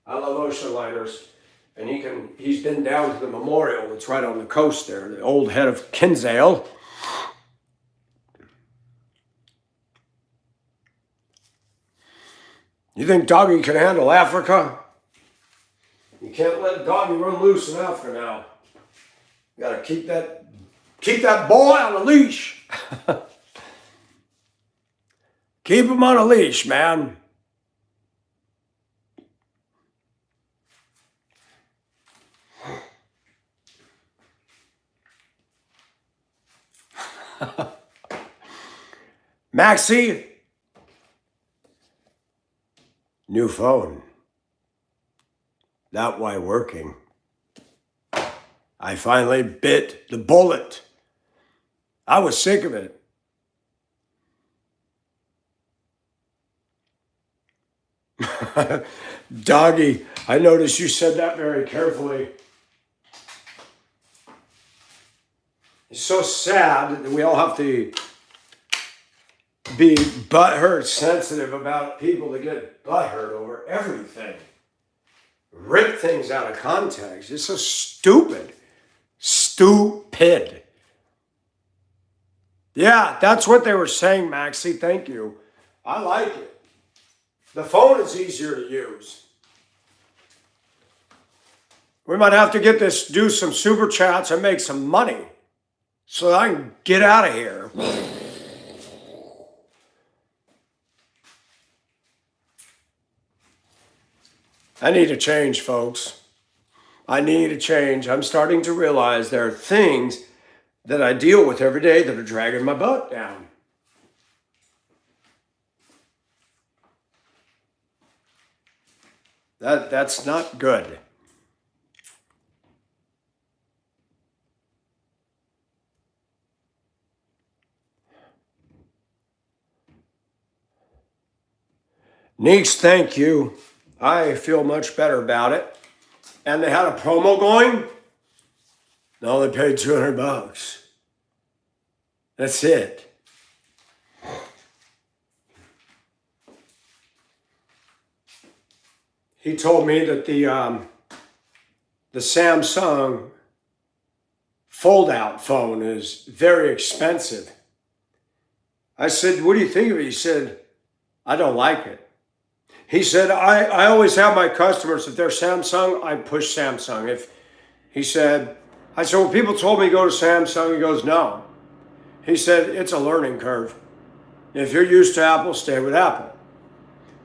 I love ocean liners. And he's been down to the memorial that's right on the coast there, the old head of Kinsale. You think Doggy can handle Africa? You can't let Doggy run loose in Africa now. You gotta keep that boy on a leash. Keep him on a leash, man. Maxie, new phone. That why working. I finally bit the bullet. I was sick of it. Doggy, I noticed you said that very carefully. It's so sad that we all have to be butthurt sensitive about people that get butthurt over everything. Rip things out of context. It's so stupid. Stupid. Yeah, that's what they were saying, Maxie. Thank you. I like it. The phone is easier to use. We might have to do some super chats and make some money so that I can get out of here. I need a change, folks. I need a change. I'm starting to realize there are things that I deal with every day that are dragging my butt down. That's not good. Neeks, thank you. I feel much better about it. And they had a promo going. They only paid $200. That's it. He told me that the Samsung fold-out phone is very expensive. I said, what do you think of it? He said, I don't like it. He said, I always have my customers, if they're Samsung, I push Samsung. I said, well, people told me to go to Samsung. He goes, no. He said, it's a learning curve. If you're used to Apple, stay with Apple.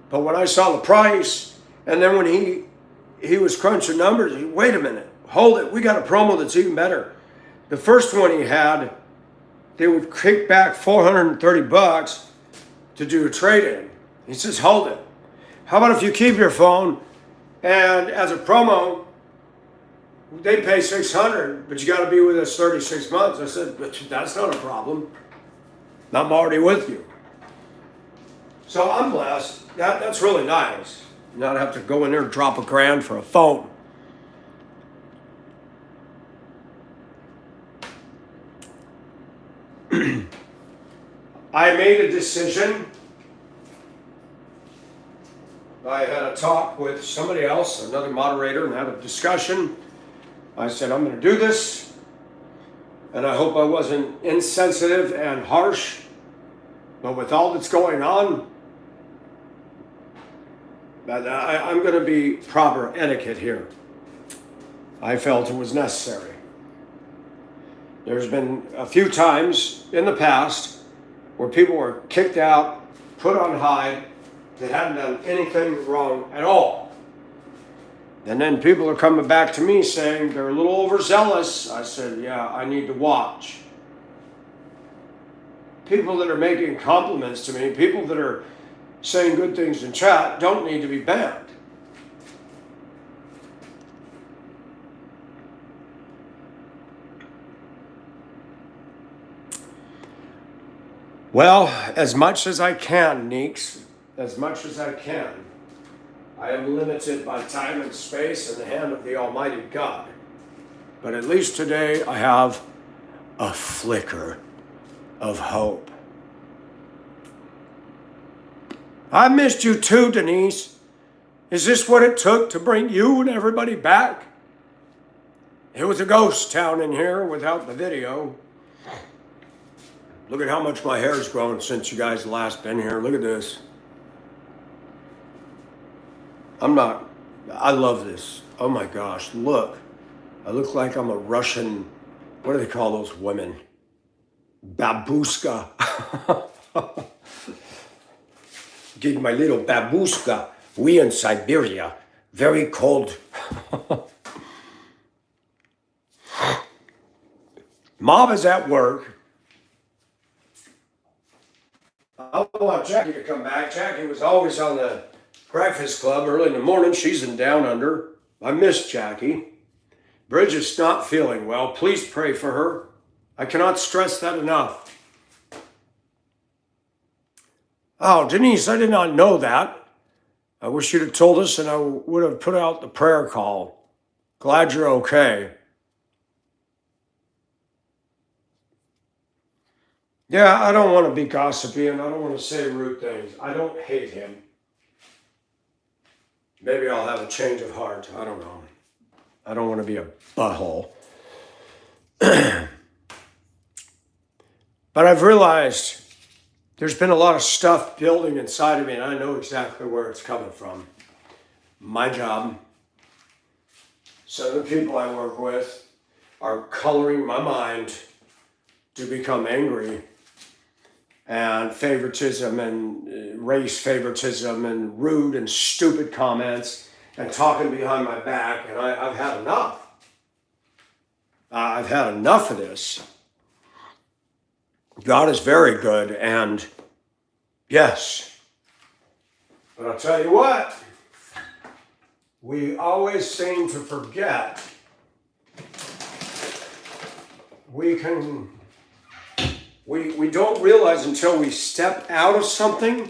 But when I saw the price, and then when he was crunching numbers, wait a minute, hold it, we got a promo that's even better. The first one he had, they would kick back $430 to do a trade-in. He says, hold it. How about if you keep your phone and as a promo, they pay $600, but you got to be with us 36 months. I said, but that's not a problem. I'm already with you. So I'm blessed. That's really nice. Not have to go in there and drop $1,000 for a phone. I made a decision. I had a talk with somebody else, another moderator, and had a discussion. I said, I'm going to do this, and I hope I wasn't insensitive and harsh, but with all that's going on, I'm going to be proper etiquette here. I felt it was necessary. There's been a few times in the past where people were kicked out, put on hide, that hadn't done anything wrong at all. And then people are coming back to me saying they're a little overzealous. I said, yeah, I need to watch. People that are making compliments to me, people that are saying good things in chat, don't need to be banned. Well, as much as I can, Neeks, as much as I can. I am limited by time and space in the hand of the Almighty God. But at least today I have a flicker of hope. I missed you too, Denise. Is this what it took to bring you and everybody back? It was a ghost town in here without the video. Look at how much my hair's grown since you guys last been here. Look at this. I love this. Oh my gosh, look. I look like I'm a Russian, what do they call those women? Babushka. Get my little babushka. We in Siberia. Very cold. Mom is at work. I want Jackie to come back. Jackie was always on the Breakfast Club early in the morning. She's in Down Under. I miss Jackie. Bridget's not feeling well. Please pray for her. I cannot stress that enough. Oh, Denise, I did not know that. I wish you'd have told us and I would have put out the prayer call. Glad you're okay. Yeah, I don't want to be gossipy and I don't want to say rude things. I don't hate him. Maybe I'll have a change of heart. I don't know. I don't want to be a butthole. But I've realized there's been a lot of stuff building inside of me and I know exactly where it's coming from. My job. Some of the people I work with are coloring my mind to become angry. And favoritism and race favoritism and rude and stupid comments and talking behind my back. And I've had enough. I've had enough of this. God is very good and yes. But I'll tell you what, we always seem to forget we don't realize until we step out of something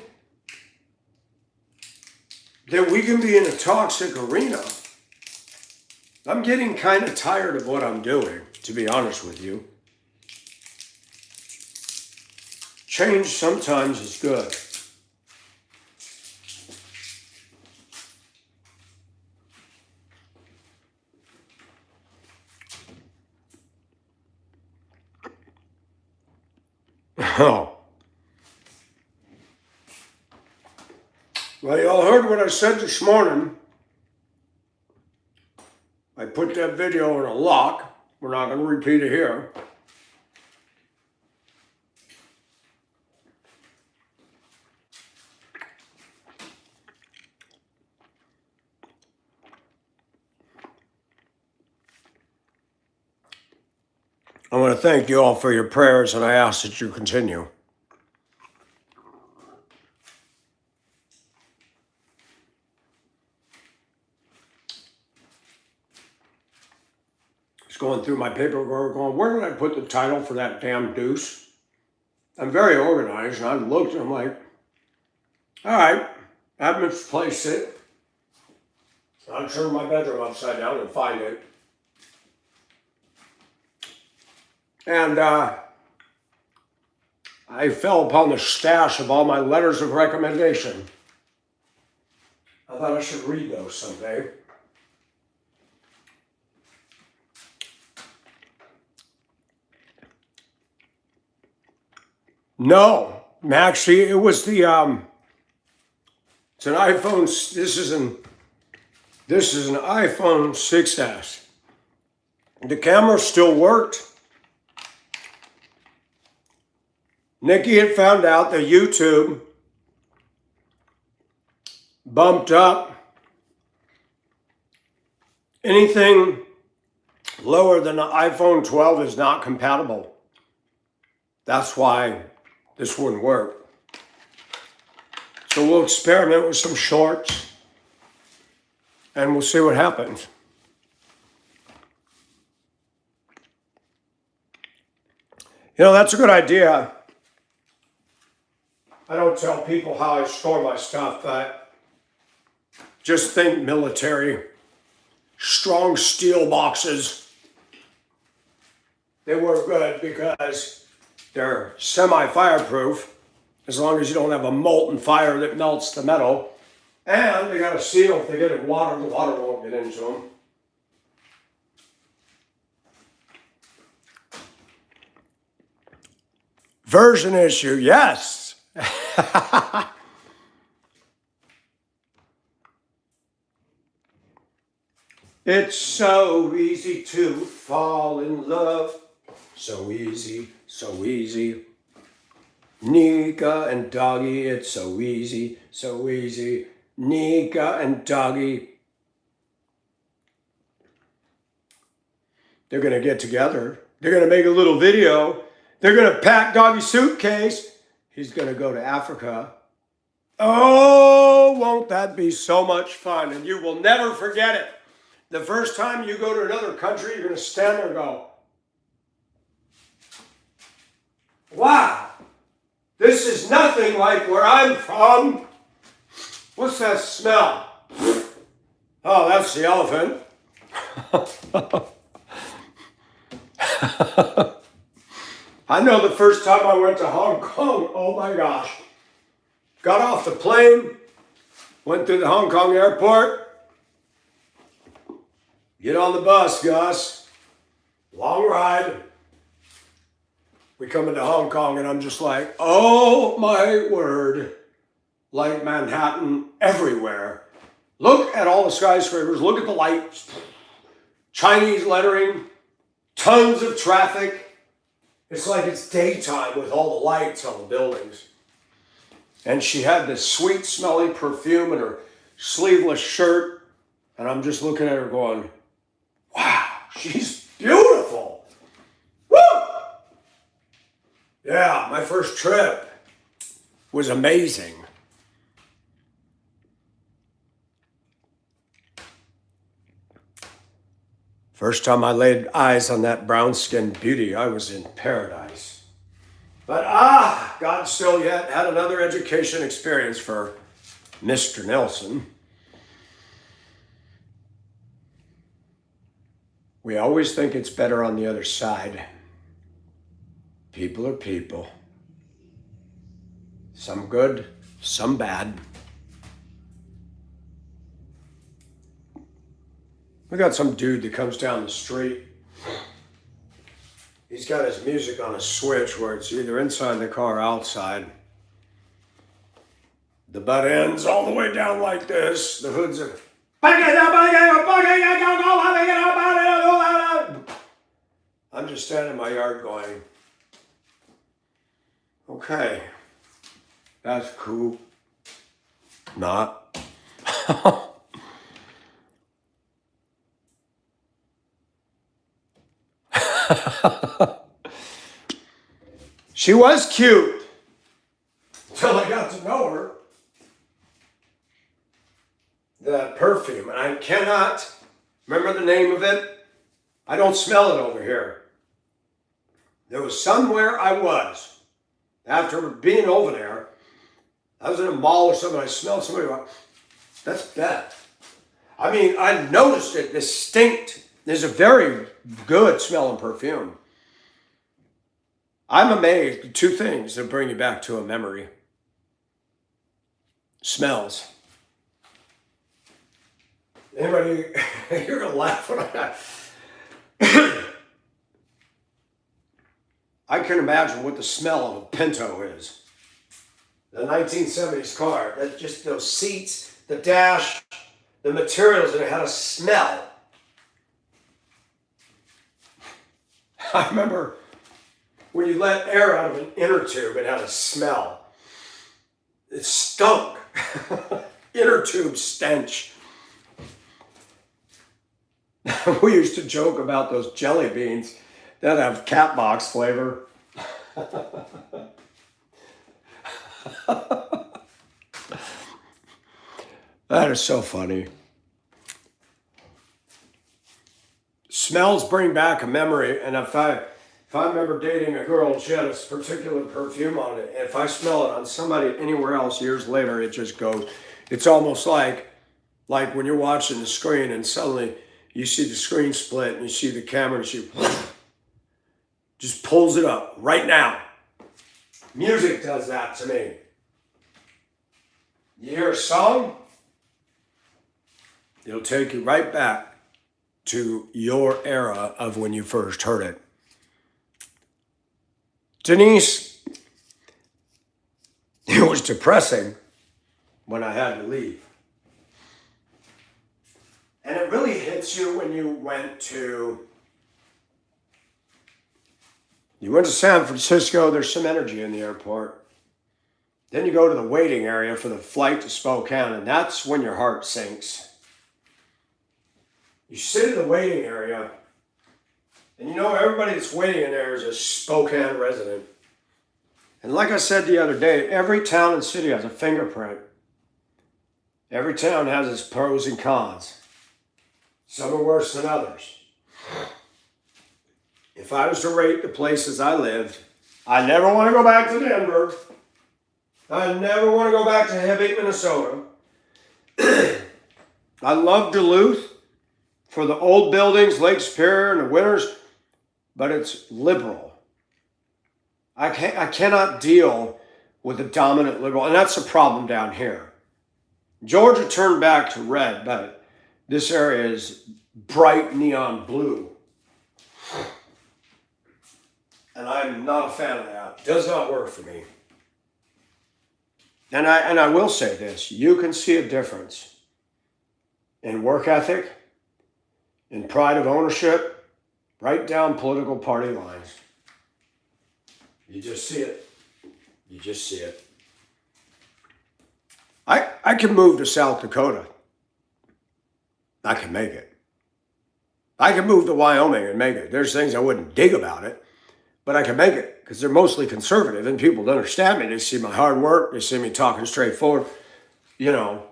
that we can be in a toxic arena. I'm getting kind of tired of what I'm doing, to be honest with you. Change sometimes is good. Oh. Well, y'all heard what I said this morning. I put that video in a lock. We're not going to repeat it here. I want to thank you all for your prayers, and I ask that you continue. Just going through my paperwork, going, where did I put the title for that damn deuce? I'm very organized, and I looked, and I'm like, All right, I've misplaced it. I'll turn my bedroom upside down and find it. And I fell upon the stash of all my letters of recommendation. I thought I should read those someday. No, actually, it was the it's an iPhone. This is an iPhone 6S. The camera still worked. Nikki had found out that YouTube bumped up anything lower than the iPhone 12 is not compatible. That's why this wouldn't work. So we'll experiment with some shorts and we'll see what happens. You know, that's a good idea. I don't tell people how I store my stuff, but just think military, strong steel boxes. They work good because they're semi-fireproof, as long as you don't have a molten fire that melts the metal. And they got a seal. If they get in water, the water won't get into them. Version issue, yes. It's so easy to fall in love. So easy, so easy. Nika and Doggy, it's so easy, so easy. Nika and Doggy. They're going to get together. They're going to make a little video. They're going to pack Doggy's suitcase. He's going to go to Africa. Oh, won't that be so much fun? And you will never forget it. The first time you go to another country, you're going to stand there and go, wow, this is nothing like where I'm from. What's that smell? Oh, that's the elephant. I know the first time I went to Hong Kong, oh my gosh. Got off the plane, went through the Hong Kong airport. Get on the bus, Gus. Long ride. We come into Hong Kong and I'm just like, oh my word. Like Manhattan everywhere. Look at all the skyscrapers. Look at the lights. Chinese lettering. Tons of traffic. It's like it's daytime with all the lights on the buildings. And she had this sweet smelling perfume in her sleeveless shirt. And I'm just looking at her going, wow, she's beautiful. Woo! Yeah, my first trip was amazing. First time I laid eyes on that brown-skinned beauty, I was in paradise. But God still yet had another education experience for Mr. Nelson. We always think it's better on the other side. People are people. Some good, some bad. We got some dude that comes down the street. He's got his music on a switch where it's either inside the car or outside. The butt ends all the way down like this. The hoods are... I'm just standing in my yard going, okay, that's cool. Not. She was cute until I got to know her. The perfume, and I cannot remember the name of it. I don't smell it over here. There was somewhere I was after being over there, I was in a mall or something, I smelled somebody like, that's Beth. I mean, I noticed it distinct. There's a very good smelling perfume. I'm amazed at two things that bring you back to a memory. Smells. Anybody, you're gonna laugh when I can imagine what the smell of a Pinto is. The 1970s car, that just those seats, the dash, the materials, and it had a smell. I remember when you let air out of an inner tube, it had a smell. It stunk. Inner tube stench. We used to joke about those jelly beans that have cat box flavor. That is so funny. Smells bring back a memory, and if I remember dating a girl and she had a particular perfume on it, and if I smell it on somebody anywhere else years later, it just goes. It's almost like when you're watching the screen and suddenly you see the screen split and you see the camera and she just pulls it up right now. Music does that to me. You hear a song, it'll take you right back to your era of when you first heard it. Denise, it was depressing when I had to leave. And it really hits you when you went to San Francisco. There's some energy in the airport. Then you go to the waiting area for the flight to Spokane, and that's when your heart sinks. You sit in the waiting area, and you know everybody that's waiting in there is a Spokane resident. And like I said the other day, every town and city has a fingerprint. Every town has its pros and cons. Some are worse than others. If I was to rate the places I lived, I never want to go back to Denver. I never want to go back to Hibbing, Minnesota. I love Duluth for the old buildings, Lake Superior and the winters, but it's liberal. I cannot deal with a dominant liberal, and that's the problem down here. Georgia turned back to red, but this area is bright neon blue. And I'm not a fan of that. Does not work for me. And I will say this, you can see a difference in work ethic, in pride of ownership, right down political party lines. You just see it. You just see it. I can move to South Dakota. I can make it. I can move to Wyoming and make it. There's things I wouldn't dig about it, but I can make it because they're mostly conservative and people don't understand me. They see my hard work. They see me talking straightforward. You know,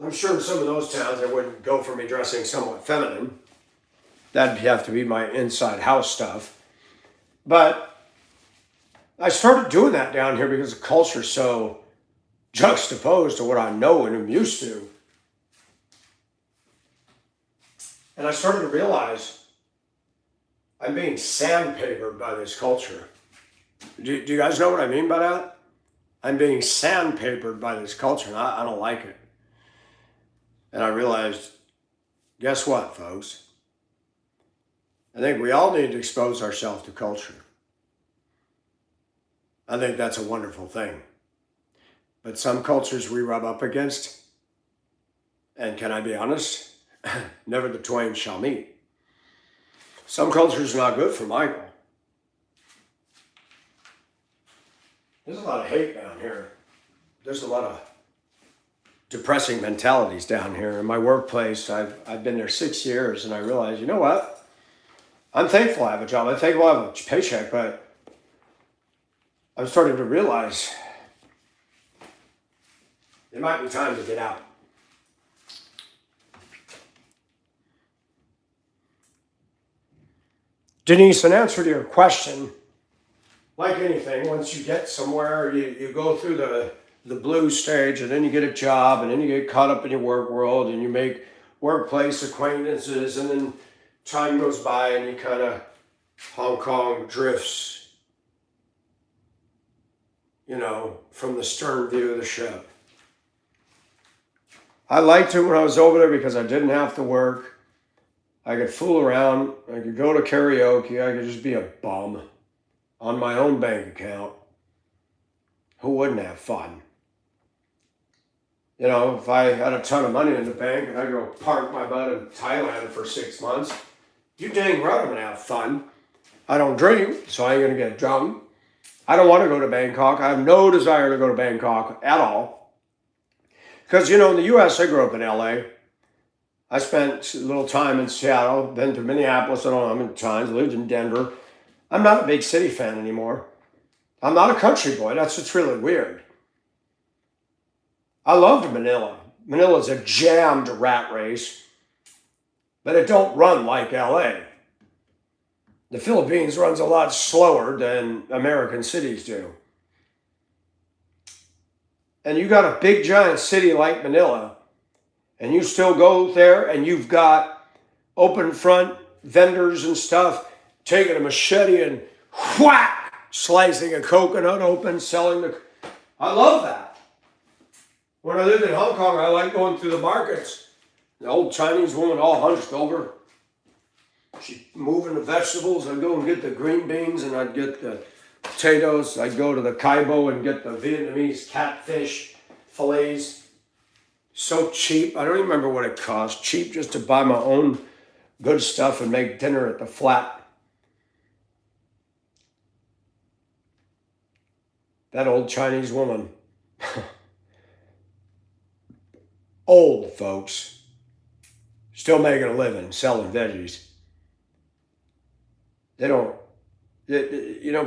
I'm sure in some of those towns they wouldn't go for me dressing somewhat feminine. That'd have to be my inside house stuff. But I started doing that down here because the culture's so juxtaposed to what I know and am used to. And I started to realize I'm being sandpapered by this culture. Do you guys know what I mean by that? I'm being sandpapered by this culture, and I don't like it. And I realized, guess what, folks? I think we all need to expose ourselves to culture. I think that's a wonderful thing. But some cultures we rub up against, and can I be honest? Never the twain shall meet. Some cultures are not good for Michael. There's a lot of hate down here. There's a lot of depressing mentalities down here. In my workplace, I've been there 6 years, and I realized, you know what? I'm thankful I have a job. I'm thankful I have a paycheck, but I'm starting to realize it might be time to get out. Denise, in answer to your question, like anything, once you get somewhere, you go through the blue stage, and then you get a job, and then you get caught up in your work world, and you make workplace acquaintances, and then time goes by, and you kind of Hong Kong drifts, from the stern view of the ship. I liked it when I was over there because I didn't have to work. I could fool around. I could go to karaoke. I could just be a bum on my own bank account. Who wouldn't have fun? If I had a ton of money in the bank and I go park my butt in Thailand for 6 months, you dang right I'm going to have fun. I don't drink, so I ain't going to get drunk. I don't want to go to Bangkok. I have no desire to go to Bangkok at all. Because, in the U.S., I grew up in L.A. I spent a little time in Seattle, been to Minneapolis, I don't know how many times, lived in Denver. I'm not a big city fan anymore. I'm not a country boy. That's what's really weird. I loved Manila. Manila's a jammed rat race, but it don't run like LA. The Philippines runs a lot slower than American cities do. And you got a big giant city like Manila, and you still go there and you've got open front vendors and stuff taking a machete and whack, slicing a coconut open, selling the... I love that. When I lived in Hong Kong, I liked going through the markets. The old Chinese woman all hunched over. She'd moving the vegetables. I'd go and get the green beans and I'd get the potatoes. I'd go to the Kai Bo and get the Vietnamese catfish fillets. So cheap. I don't even remember what it cost. Cheap just to buy my own good stuff and make dinner at the flat. That old Chinese woman. Old folks. Still making a living selling veggies. They don't,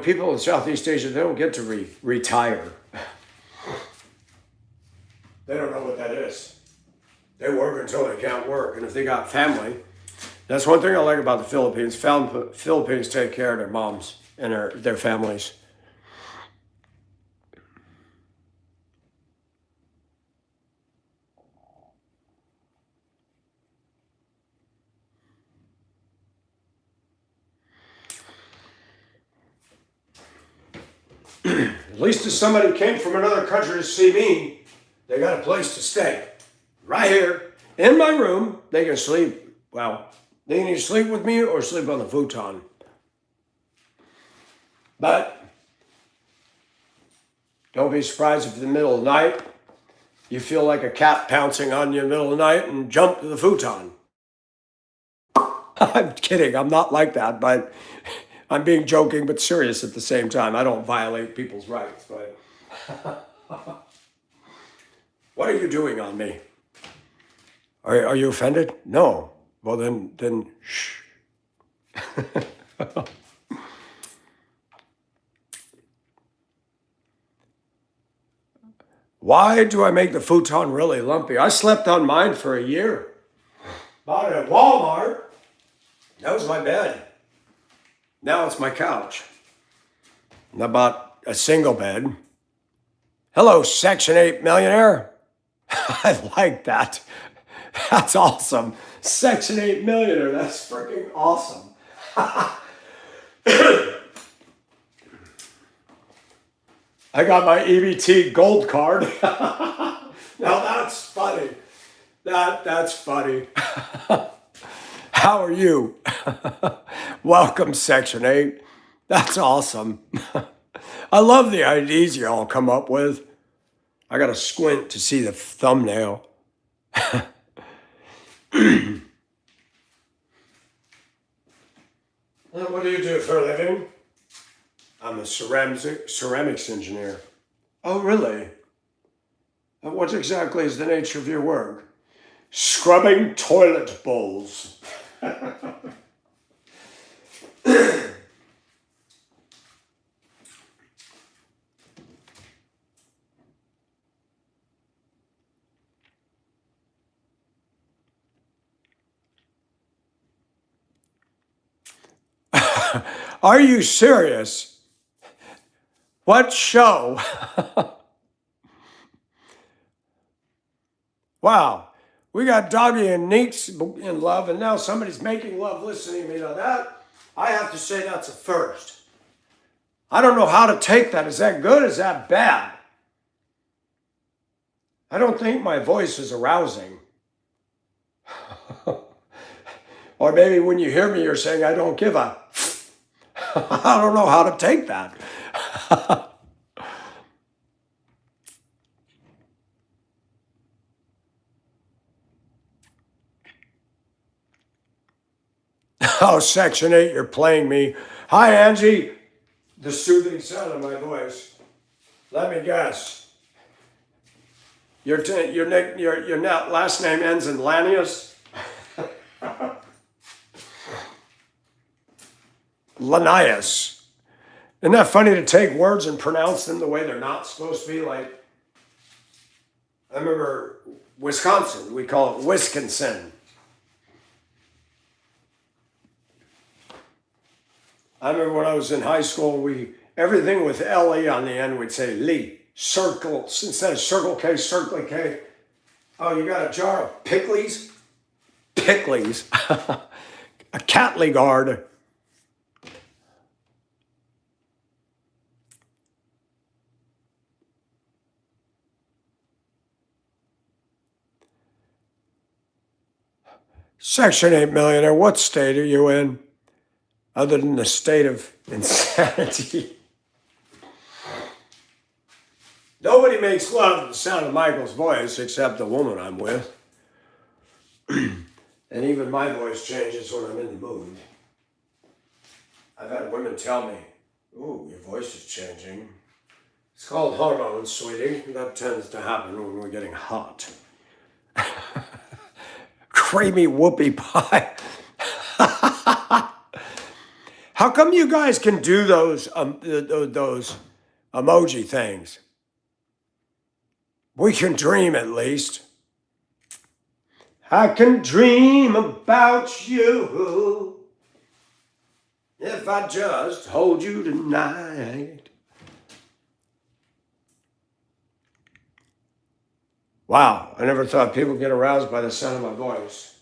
people in Southeast Asia, they don't get to retire. They don't know what that is. They work until they can't work. And if they got family, that's one thing I like about the Philippines. Philippines take care of their moms and their families. At least if somebody came from another country to see me, they got a place to stay. Right here, in my room, they can sleep. Well, they can either sleep with me or sleep on the futon. But don't be surprised if in the middle of the night, you feel like a cat pouncing on you in the middle of the night and jump to the futon. I'm kidding, I'm not like that, but I'm being joking but serious at the same time. I don't violate people's rights, but what are you doing on me? Are you offended? No. Well then shh. Why do I make the futon really lumpy? I slept on mine for a year. Bought it at Walmart. That was my bed. Now it's my couch. And I bought a single bed. Hello, Section 8 millionaire. I like that. That's awesome. Section 8 millionaire. That's freaking awesome. I got my EBT gold card. Now that's funny. That's funny. How are you? Welcome, Section 8. That's awesome. I love the ideas you all come up with. I got to squint to see the thumbnail. What do you do for a living? I'm a ceramics engineer. Oh, really? What exactly is the nature of your work? Scrubbing toilet bowls. Are you serious? What show? Wow. We got Doggy and Neeks in love, and now somebody's making love listening to me. Now that, I have to say that's a first. I don't know how to take that. Is that good? Is that bad? I don't think my voice is arousing. Or maybe when you hear me, you're saying, I don't give a. I don't know how to take that. Oh, Section 8, you're playing me. Hi, Angie. The soothing sound of my voice. Let me guess. Your last name ends in Lanius? Lanius. Isn't that funny to take words and pronounce them the way they're not supposed to be? Like, I remember Wisconsin, we call it Wisconsin. I remember when I was in high school, everything with L-E on the end, we'd say Lee. Circle, instead of Circle K, Circle K. Oh, you got a jar of pickles? Pickles. A Catley guard. Section 8 millionaire, what state are you in? Other than the state of insanity. Nobody makes love to the sound of Michael's voice except the woman I'm with. And even my voice changes when I'm in the mood. I've had women tell me, ooh, your voice is changing. It's called hormones, sweetie. That tends to happen when we're getting hot. Creamy whoopie pie. How come you guys can do those emoji things? We can dream at least. I can dream about you if I just hold you tonight. Wow, I never thought people get aroused by the sound of my voice.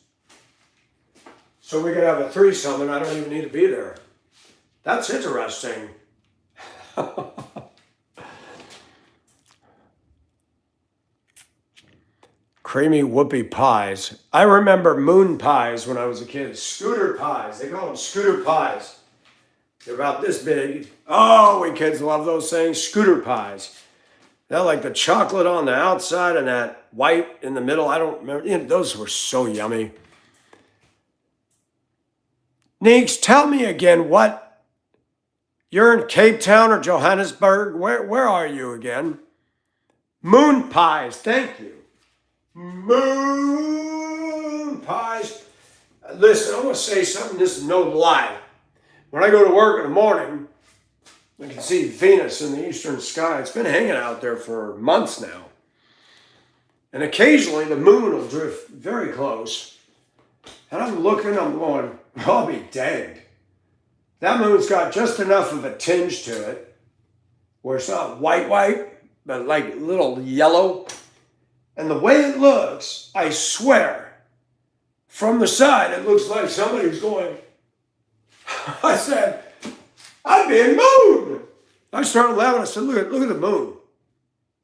So we could have a threesome and I don't even need to be there. That's interesting. Creamy whoopie pies. I remember moon pies when I was a kid. Scooter pies. They call them scooter pies. They're about this big. Oh, we kids love those things. Scooter pies. They're like the chocolate on the outside and that white in the middle. I don't remember. You know, those were so yummy. Neeks, tell me again what. You're in Cape Town or Johannesburg? Where are you again? Moon pies. Thank you. Moon pies. Listen, I want to say something. This is no lie. When I go to work in the morning, I can see Venus in the eastern sky. It's been hanging out there for months now. And occasionally the moon will drift very close. And I'm looking, I'm going, I'll be danged. That moon's got just enough of a tinge to it where it's not white, but like a little yellow. And the way it looks, I swear, from the side, it looks like somebody's going, I said, I'm being mooned. I started laughing. I said, look at the moon.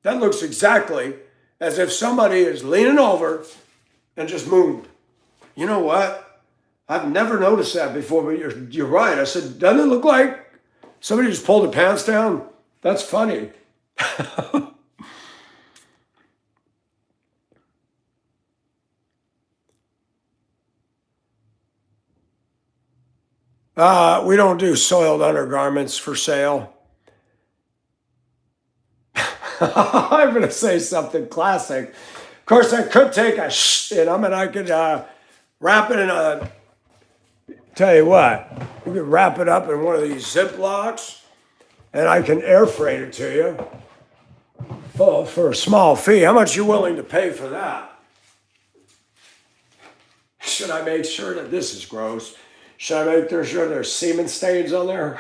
That looks exactly as if somebody is leaning over and just mooned. You know what? I've never noticed that before, but you're right. I said, doesn't it look like somebody just pulled their pants down? That's funny. We don't do soiled undergarments for sale. I'm going to say something classic. Of course, I could take a in them and I could wrap it in a, tell you what, you could wrap it up in one of these Ziplocs and I can air freight it to you for a small fee. How much are you willing to pay for that? Should I make sure that this is gross? Should I make sure there's semen stains on there?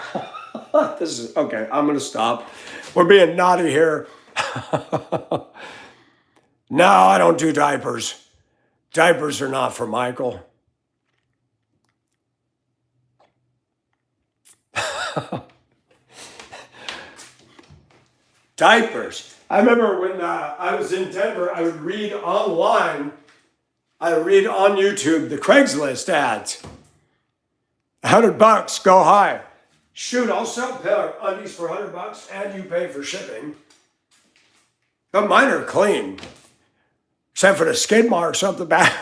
This is, okay, I'm going to stop. We're being naughty here. No, I don't do diapers. Diapers are not for Michael. Diapers. I remember when I was in Denver, I would read online, I would read on YouTube the Craigslist ads. $100, go high. Shoot, I'll sell a pair of undies for $100 and you pay for shipping. But mine are clean, except for the skid marks up the back.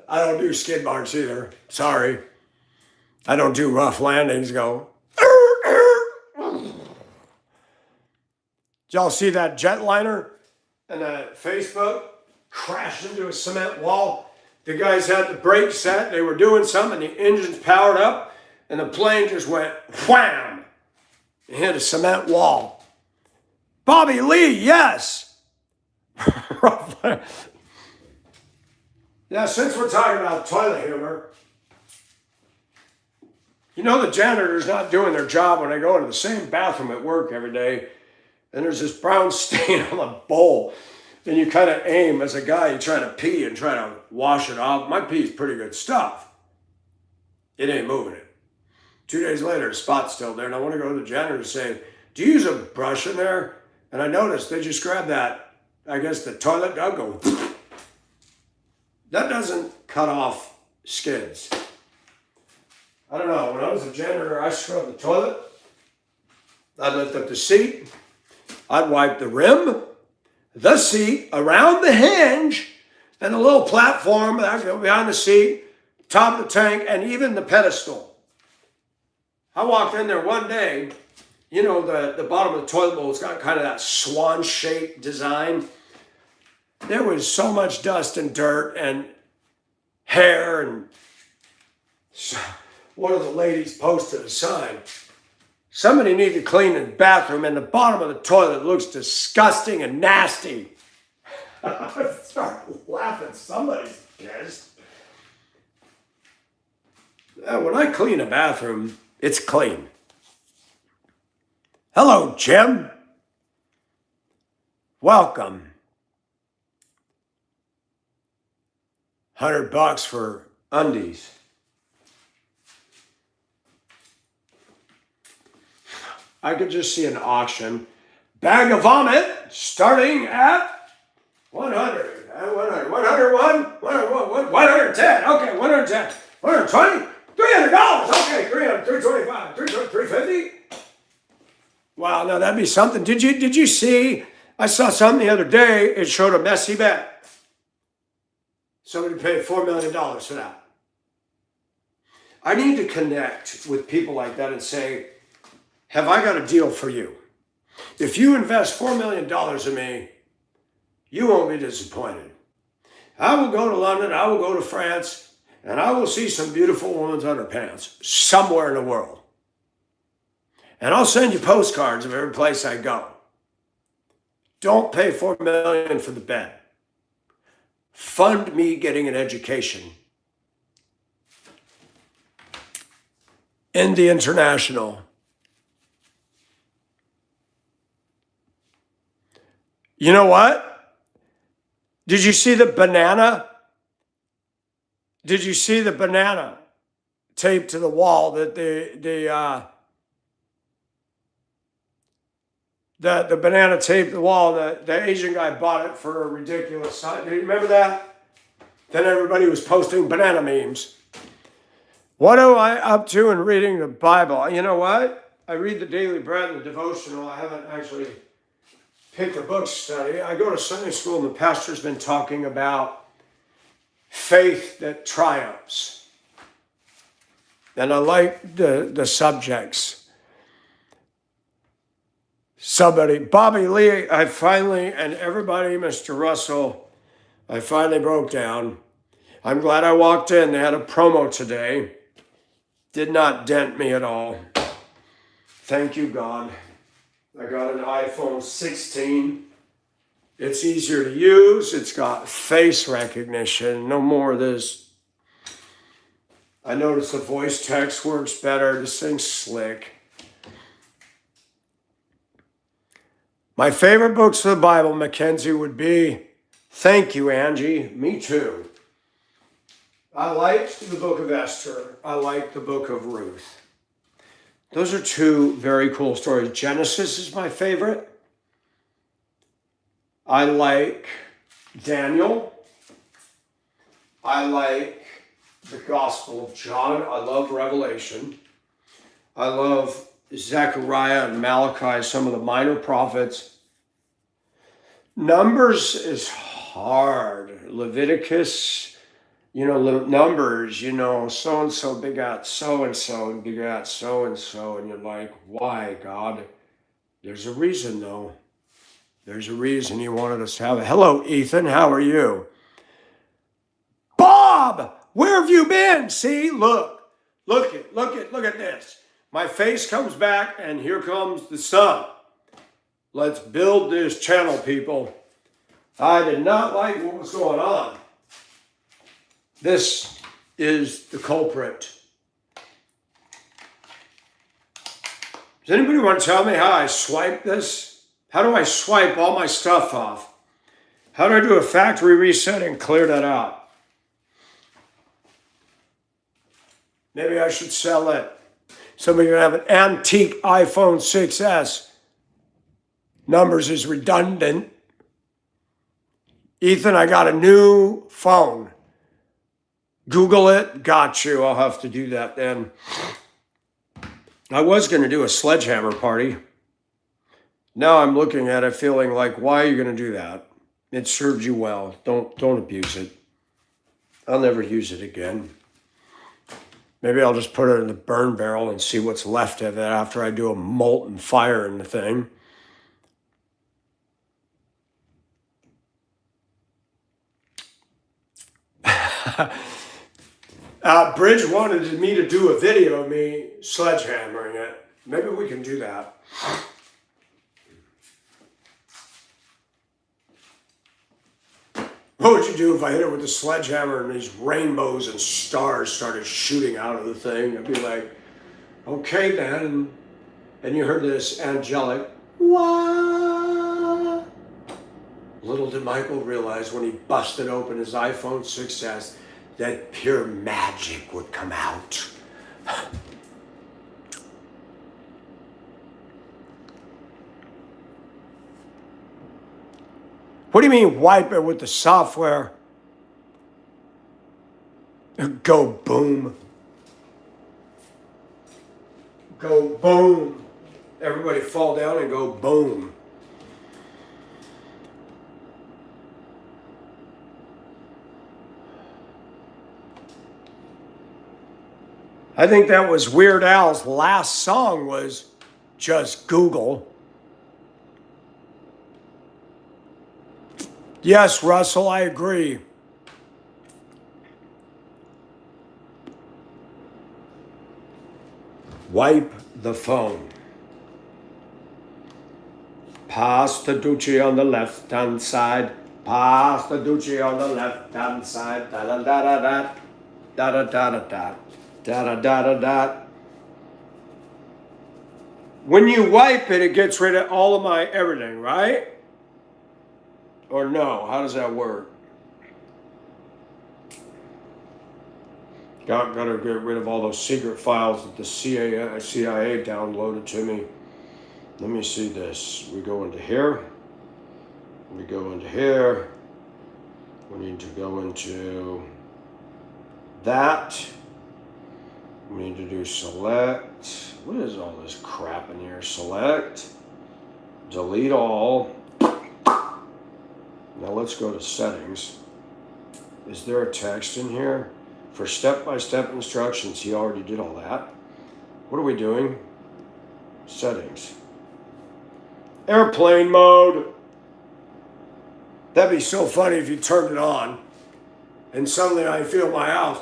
I don't do skid marks either. Sorry. I don't do rough landings. Go. Did y'all see that jetliner and Facebook crashed into a cement wall? The guys had the brakes set. They were doing something. The engine's powered up, and the plane just went wham! It hit a cement wall. Bobby Lee, yes. Yeah, since we're talking about toilet humor, you know the janitor's not doing their job when they go into the same bathroom at work every day, and there's this brown stain on the bowl, and you kind of aim as a guy, you try to pee and try to wash it off. My pee's pretty good stuff. It ain't moving it. 2 days later, the spot's still there, and I want to go to the janitor and say, do you use a brush in there? And I noticed they just grab that, I guess the toilet dog go. That doesn't cut off skids. I don't know, when I was a janitor, I scrubbed the toilet. I'd lift up the seat. I'd wipe the rim, the seat, around the hinge, and the little platform that go behind the seat, top of the tank, and even the pedestal. I walked in there one day, you know, the bottom of the toilet bowl's got kind of that swan-shaped design. There was so much dust and dirt and hair, and one of the ladies posted a sign. Somebody need to clean the bathroom, and the bottom of the toilet looks disgusting and nasty. I started laughing. Somebody's pissed. When I clean a bathroom, it's clean. Hello, Jim. Welcome. $100 for undies. I could just see an auction. Bag of vomit starting at 100, 101, 110, okay, 110, 120, $300, okay, 300, 325, 350. Wow, now that'd be something. Did you see? I saw something the other day. It showed a messy bet. Somebody paid $4 million for that. I need to connect with people like that and say, have I got a deal for you? If you invest $4 million in me, you won't be disappointed. I will go to London, I will go to France, and I will see some beautiful women's underpants somewhere in the world. And I'll send you postcards of every place I go. Don't pay $4 million for the bet. Fund me getting an education in the international. You know what? Did you see the banana? Did you see the banana taped to the wall that the banana taped the wall? The Asian guy bought it for a ridiculous size. Do you remember that? Then everybody was posting banana memes. What am I up to in reading the Bible? You know what? I read the Daily Bread and the devotional. I haven't actually picked a book to study. I go to Sunday school, and the pastor's been talking about faith that triumphs. And I like the subjects. Somebody, Bobby Lee, I finally, and everybody, Mr. Russell, I finally broke down. I'm glad I walked in. They had a promo today. Did not dent me at all. Thank you, God. I got an iPhone 16. It's easier to use. It's got face recognition. No more of this. I noticed the voice text works better. This thing's slick. My favorite books of the Bible, Mackenzie, would be, thank you, Angie, me too. I liked the book of Esther. I liked the book of Ruth. Those are two very cool stories. Genesis is my favorite. I like Daniel. I like the Gospel of John. I love Revelation. I love Zechariah and Malachi, some of the minor prophets. Numbers is hard. Leviticus, Numbers, so-and-so begot so-and-so and begot so-and-so. And you're like, why, God? There's a reason, though. There's a reason you wanted us to have it. Hello, Ethan. How are you? Bob, where have you been? See, look at this. My face comes back and here comes the sun. Let's build this channel, people. I did not like what was going on. This is the culprit. Does anybody want to tell me how I swipe this? How do I swipe all my stuff off? How do I do a factory reset and clear that out? Maybe I should sell it. Somebody can have an antique iPhone 6S. Numbers is redundant. Ethan, I got a new phone. Google it. Got you. I'll have to do that then. I was going to do a sledgehammer party. Now I'm looking at it feeling like, why are you going to do that? It served you well. Don't abuse it. I'll never use it again. Maybe I'll just put it in the burn barrel and see what's left of it after I do a molten fire in the thing. Bridge wanted me to do a video of me sledgehammering it. Maybe we can do that. What would you do if I hit it with a sledgehammer and these rainbows and stars started shooting out of the thing? I'd be like, okay then. And you heard this angelic, wah. Little did Michael realize when he busted open his iPhone 6S that pure magic would come out. What do you mean wipe it with the software? Go boom. Go boom. Everybody fall down and go boom. I think that was Weird Al's last song was Just Google. Yes, Russell, I agree. Wipe the phone. Pass the Ducci on the left-hand side. Pass the Ducci on the left-hand side. Da-da-da-da-da. Da-da-da-da-da. Da-da-da-da-da. When you wipe it, it gets rid of all of my everything, right? Or no? How does that work? Gotta get rid of all those secret files that the CIA downloaded to me. Let me see this. We go into here. We go into here. We need to go into that. We need to do select. What is all this crap in here? Select. Delete all. Now let's go to settings. Is there a text in here? For step-by-step instructions, he already did all that. What are we doing? Settings. Airplane mode. That'd be so funny if you turned it on and suddenly I feel my house.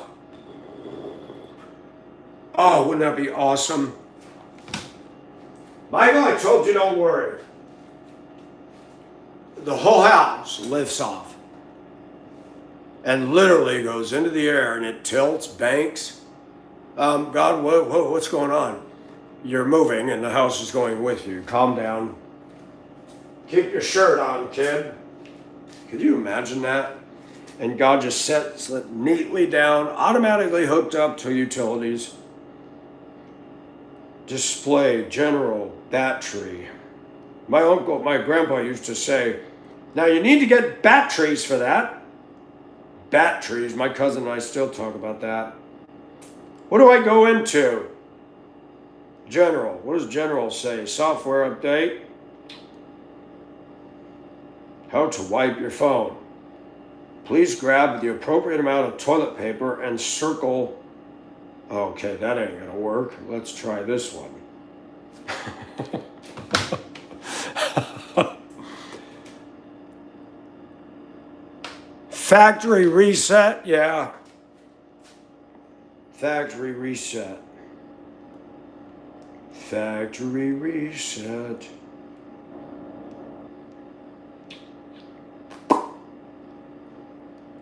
Oh, wouldn't that be awesome? Michael, I told you don't worry. The whole house lifts off and literally goes into the air and it tilts, banks. God, what's going on? You're moving and the house is going with you. Calm down. Keep your shirt on, kid. Could you imagine that? And God just sets it neatly down, automatically hooked up to utilities. Display, general, battery. My grandpa used to say, now you need to get batteries for that. Batteries, my cousin and I still talk about that. What do I go into? General, what does general say? Software update. How to wipe your phone. Please grab the appropriate amount of toilet paper and circle. Okay, that ain't gonna work. Let's try this one. Factory reset, yeah. Factory reset. Factory reset.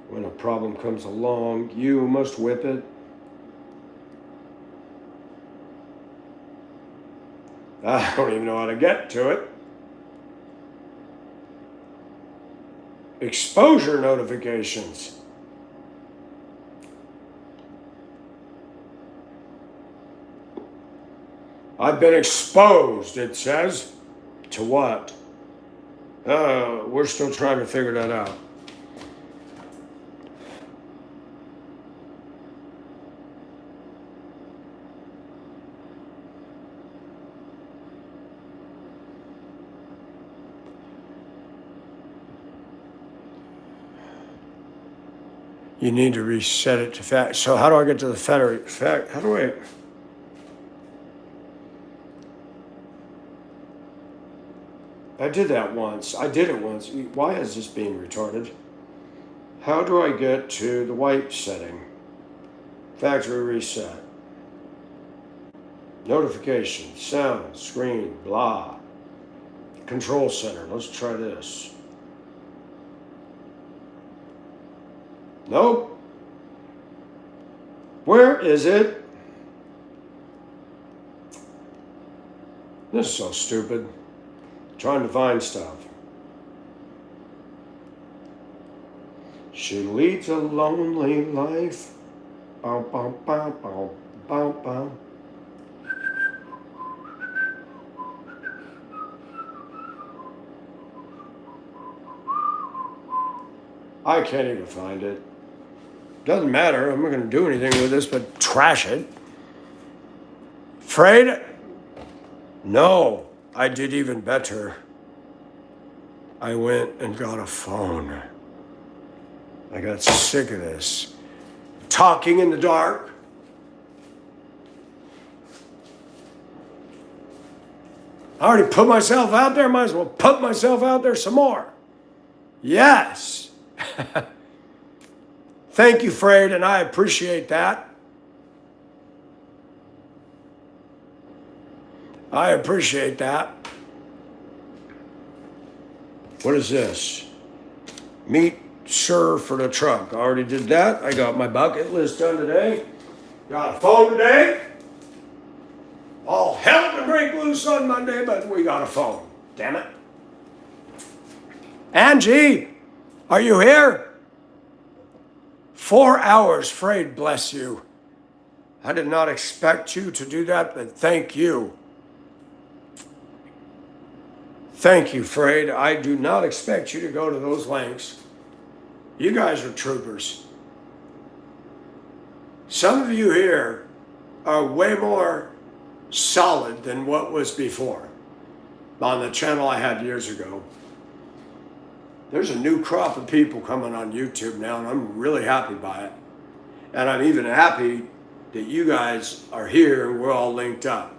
When a problem comes along, you must whip it. I don't even know how to get to it. Exposure notifications. I've been exposed, it says. To what? We're still trying to figure that out. You need to reset it to fact. So how do I get to the fact? How do I? I did that once. I did it once. Why is this being retarded? How do I get to the wipe setting? Factory reset. Notification, sound, screen, blah. Control center. Let's try this. Nope. Where is it? This is so stupid. Trying to find stuff. She leads a lonely life. Bow, bow, bow, bow, bow, bow. I can't even find it. Doesn't matter. I'm not going to do anything with this but trash it. Afraid? No, I did even better. I went and got a phone. I got sick of this. Talking in the dark. I already put myself out there. Might as well put myself out there some more. Yes. Thank you, Fred, and I appreciate that. I appreciate that. What is this? Meet Sir for the truck. I already did that. I got my bucket list done today. Got a phone today. All hell to break loose on Monday, but we got a phone. Damn it. Angie, are you here? 4 hours, Fred, bless you. I did not expect you to do that, but thank you. Thank you, Fred. I do not expect you to go to those lengths. You guys are troopers. Some of you here are way more solid than what was before on the channel I had years ago. There's a new crop of people coming on YouTube now, and I'm really happy by it. And I'm even happy that you guys are here and we're all linked up.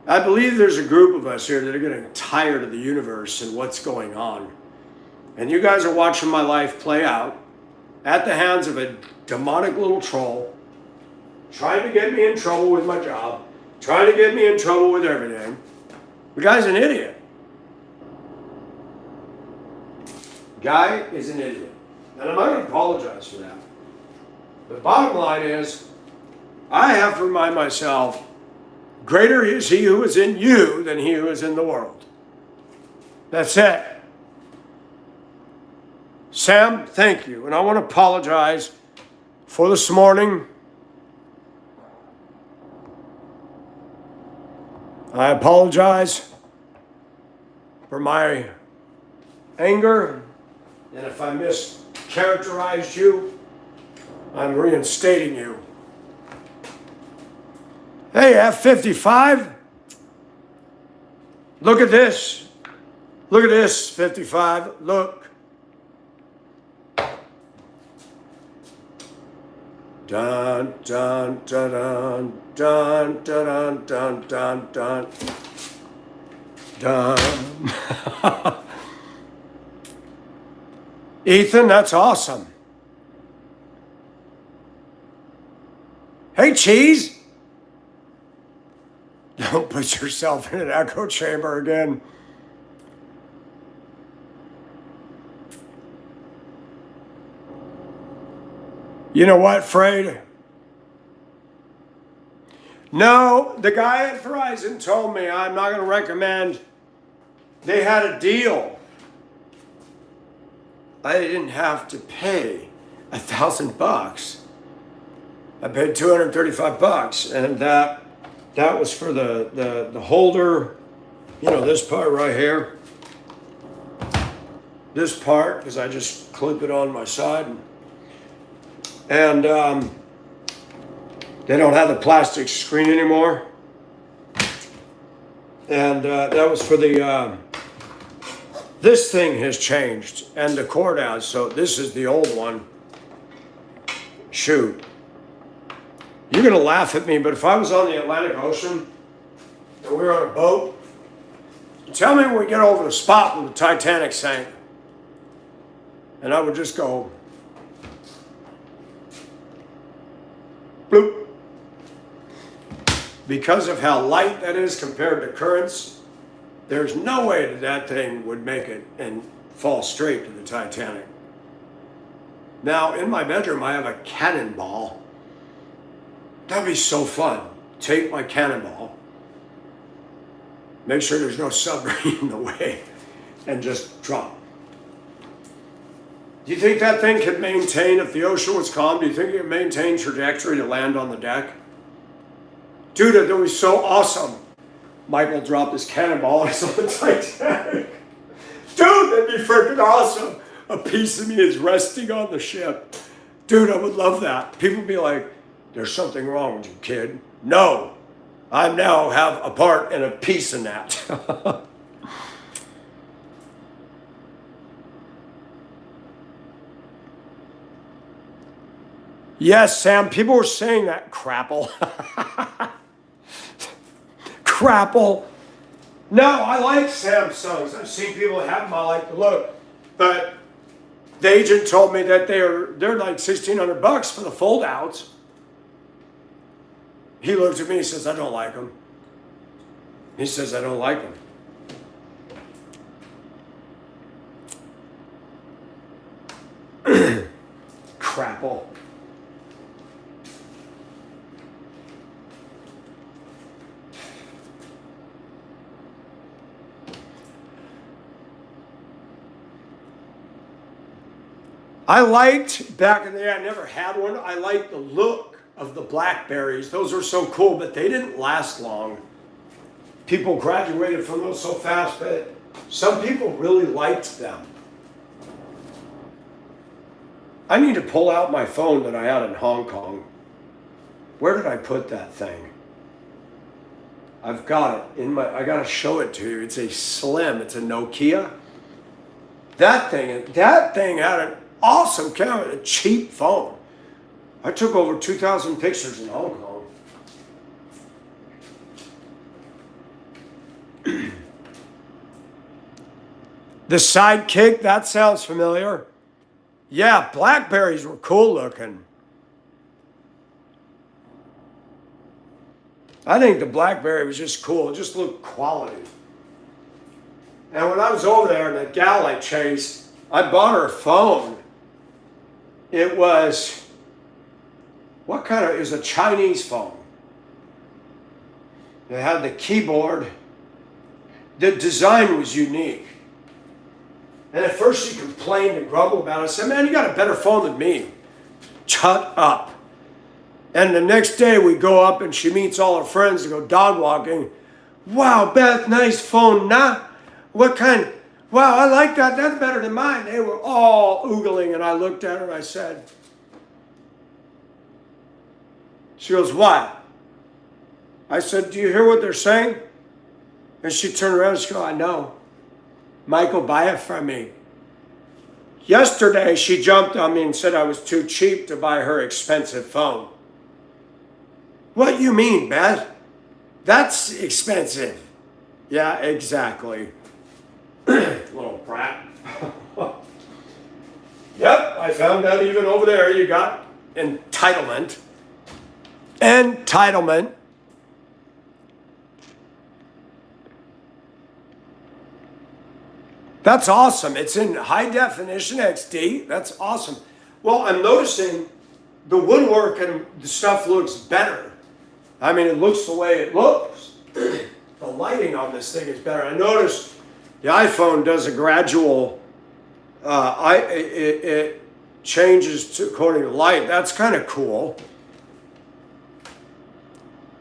I believe there's a group of us here that are getting tired of the universe and what's going on. And you guys are watching my life play out at the hands of a demonic little troll, trying to get me in trouble with my job, trying to get me in trouble with everything. The guy's an idiot. Guy is an idiot. And I'm not going to apologize for that. The bottom line is, I have to remind myself, greater is he who is in you than he who is in the world. That's it. Sam, thank you. And I want to apologize for this morning. I apologize for my anger. And if I mischaracterized you, I'm reinstating you. Hey, F55. Look at this. Look at this, 55. Look. Dun, dun, dun, dun, dun, dun, dun, dun, dun. Ethan, that's awesome. Hey, Cheese. Don't put yourself in an echo chamber again. You know what, Fred? No, the guy at Verizon told me I'm not going to recommend. They had a deal. I didn't have to pay $1,000. I paid $235, and that was for the holder. You know, this part right here. This part, because I just clip it on my side. And they don't have the plastic screen anymore. And that was for the, this thing has changed and the cord has, so this is the old one. Shoot. You're gonna laugh at me, but if I was on the Atlantic Ocean and we were on a boat, tell me when we get over the spot where the Titanic sank. And I would just go, bloop. Because of how light that is compared to currents, there's no way that that thing would make it and fall straight to the Titanic. Now, in my bedroom, I have a cannonball. That'd be so fun. Take my cannonball, make sure there's no submarine in the way, and just drop. Do you think that thing could maintain, if the ocean was calm, do you think it could maintain trajectory to land on the deck? Dude, that would be so awesome. Michael dropped his cannonball and it's on the Titanic. Dude, that'd be freaking awesome. A piece of me is resting on the ship. Dude, I would love that. People would be like, there's something wrong with you, kid. No, I now have a part and a piece in that. Yes, Sam, people were saying that. Crapple. Crapple. No, I like Samsungs. I've seen people have them. I like the look. But the agent told me that they're like $1,600 for the fold-outs. He looked at me and says, I don't like them. He says, I don't like them. Crapple. I liked, back in the day, I never had one. I liked the look of the Blackberries. Those were so cool, but they didn't last long. People graduated from those so fast, but some people really liked them. I need to pull out my phone that I had in Hong Kong. Where did I put that thing? I've got it in I gotta show it to you. It's a Slim, it's a Nokia. That thing had an awesome camera, a cheap phone. I took over 2,000 pictures in Hong Kong. The Sidekick, that sounds familiar. Yeah, Blackberries were cool looking. I think the Blackberry was just cool. It just looked quality. And when I was over there and that gal I chased, I bought her a phone. It was, it was a Chinese phone. It had the keyboard. The design was unique. And at first she complained and grumbled about it. I said, man, you got a better phone than me. Shut up. And the next day we go up and she meets all her friends to go dog walking. Wow, Beth, nice phone, nah? What kind? Wow, I like that. That's better than mine. They were all oogling, and I looked at her and I said, she goes, what? I said, do you hear what they're saying? And she turned around and she goes, I know. Michael, buy it from me. Yesterday, she jumped on me and said I was too cheap to buy her expensive phone. What you mean, Beth? That's expensive. Yeah, exactly. Little brat. Yep, I found out even over there you got entitlement. Entitlement. That's awesome. It's in high definition XD. That's awesome. Well, I'm noticing the woodwork and the stuff looks better. I mean, it looks the way it looks. The lighting on this thing is better. I noticed the iPhone does a gradual, it changes to according to light. That's kind of cool.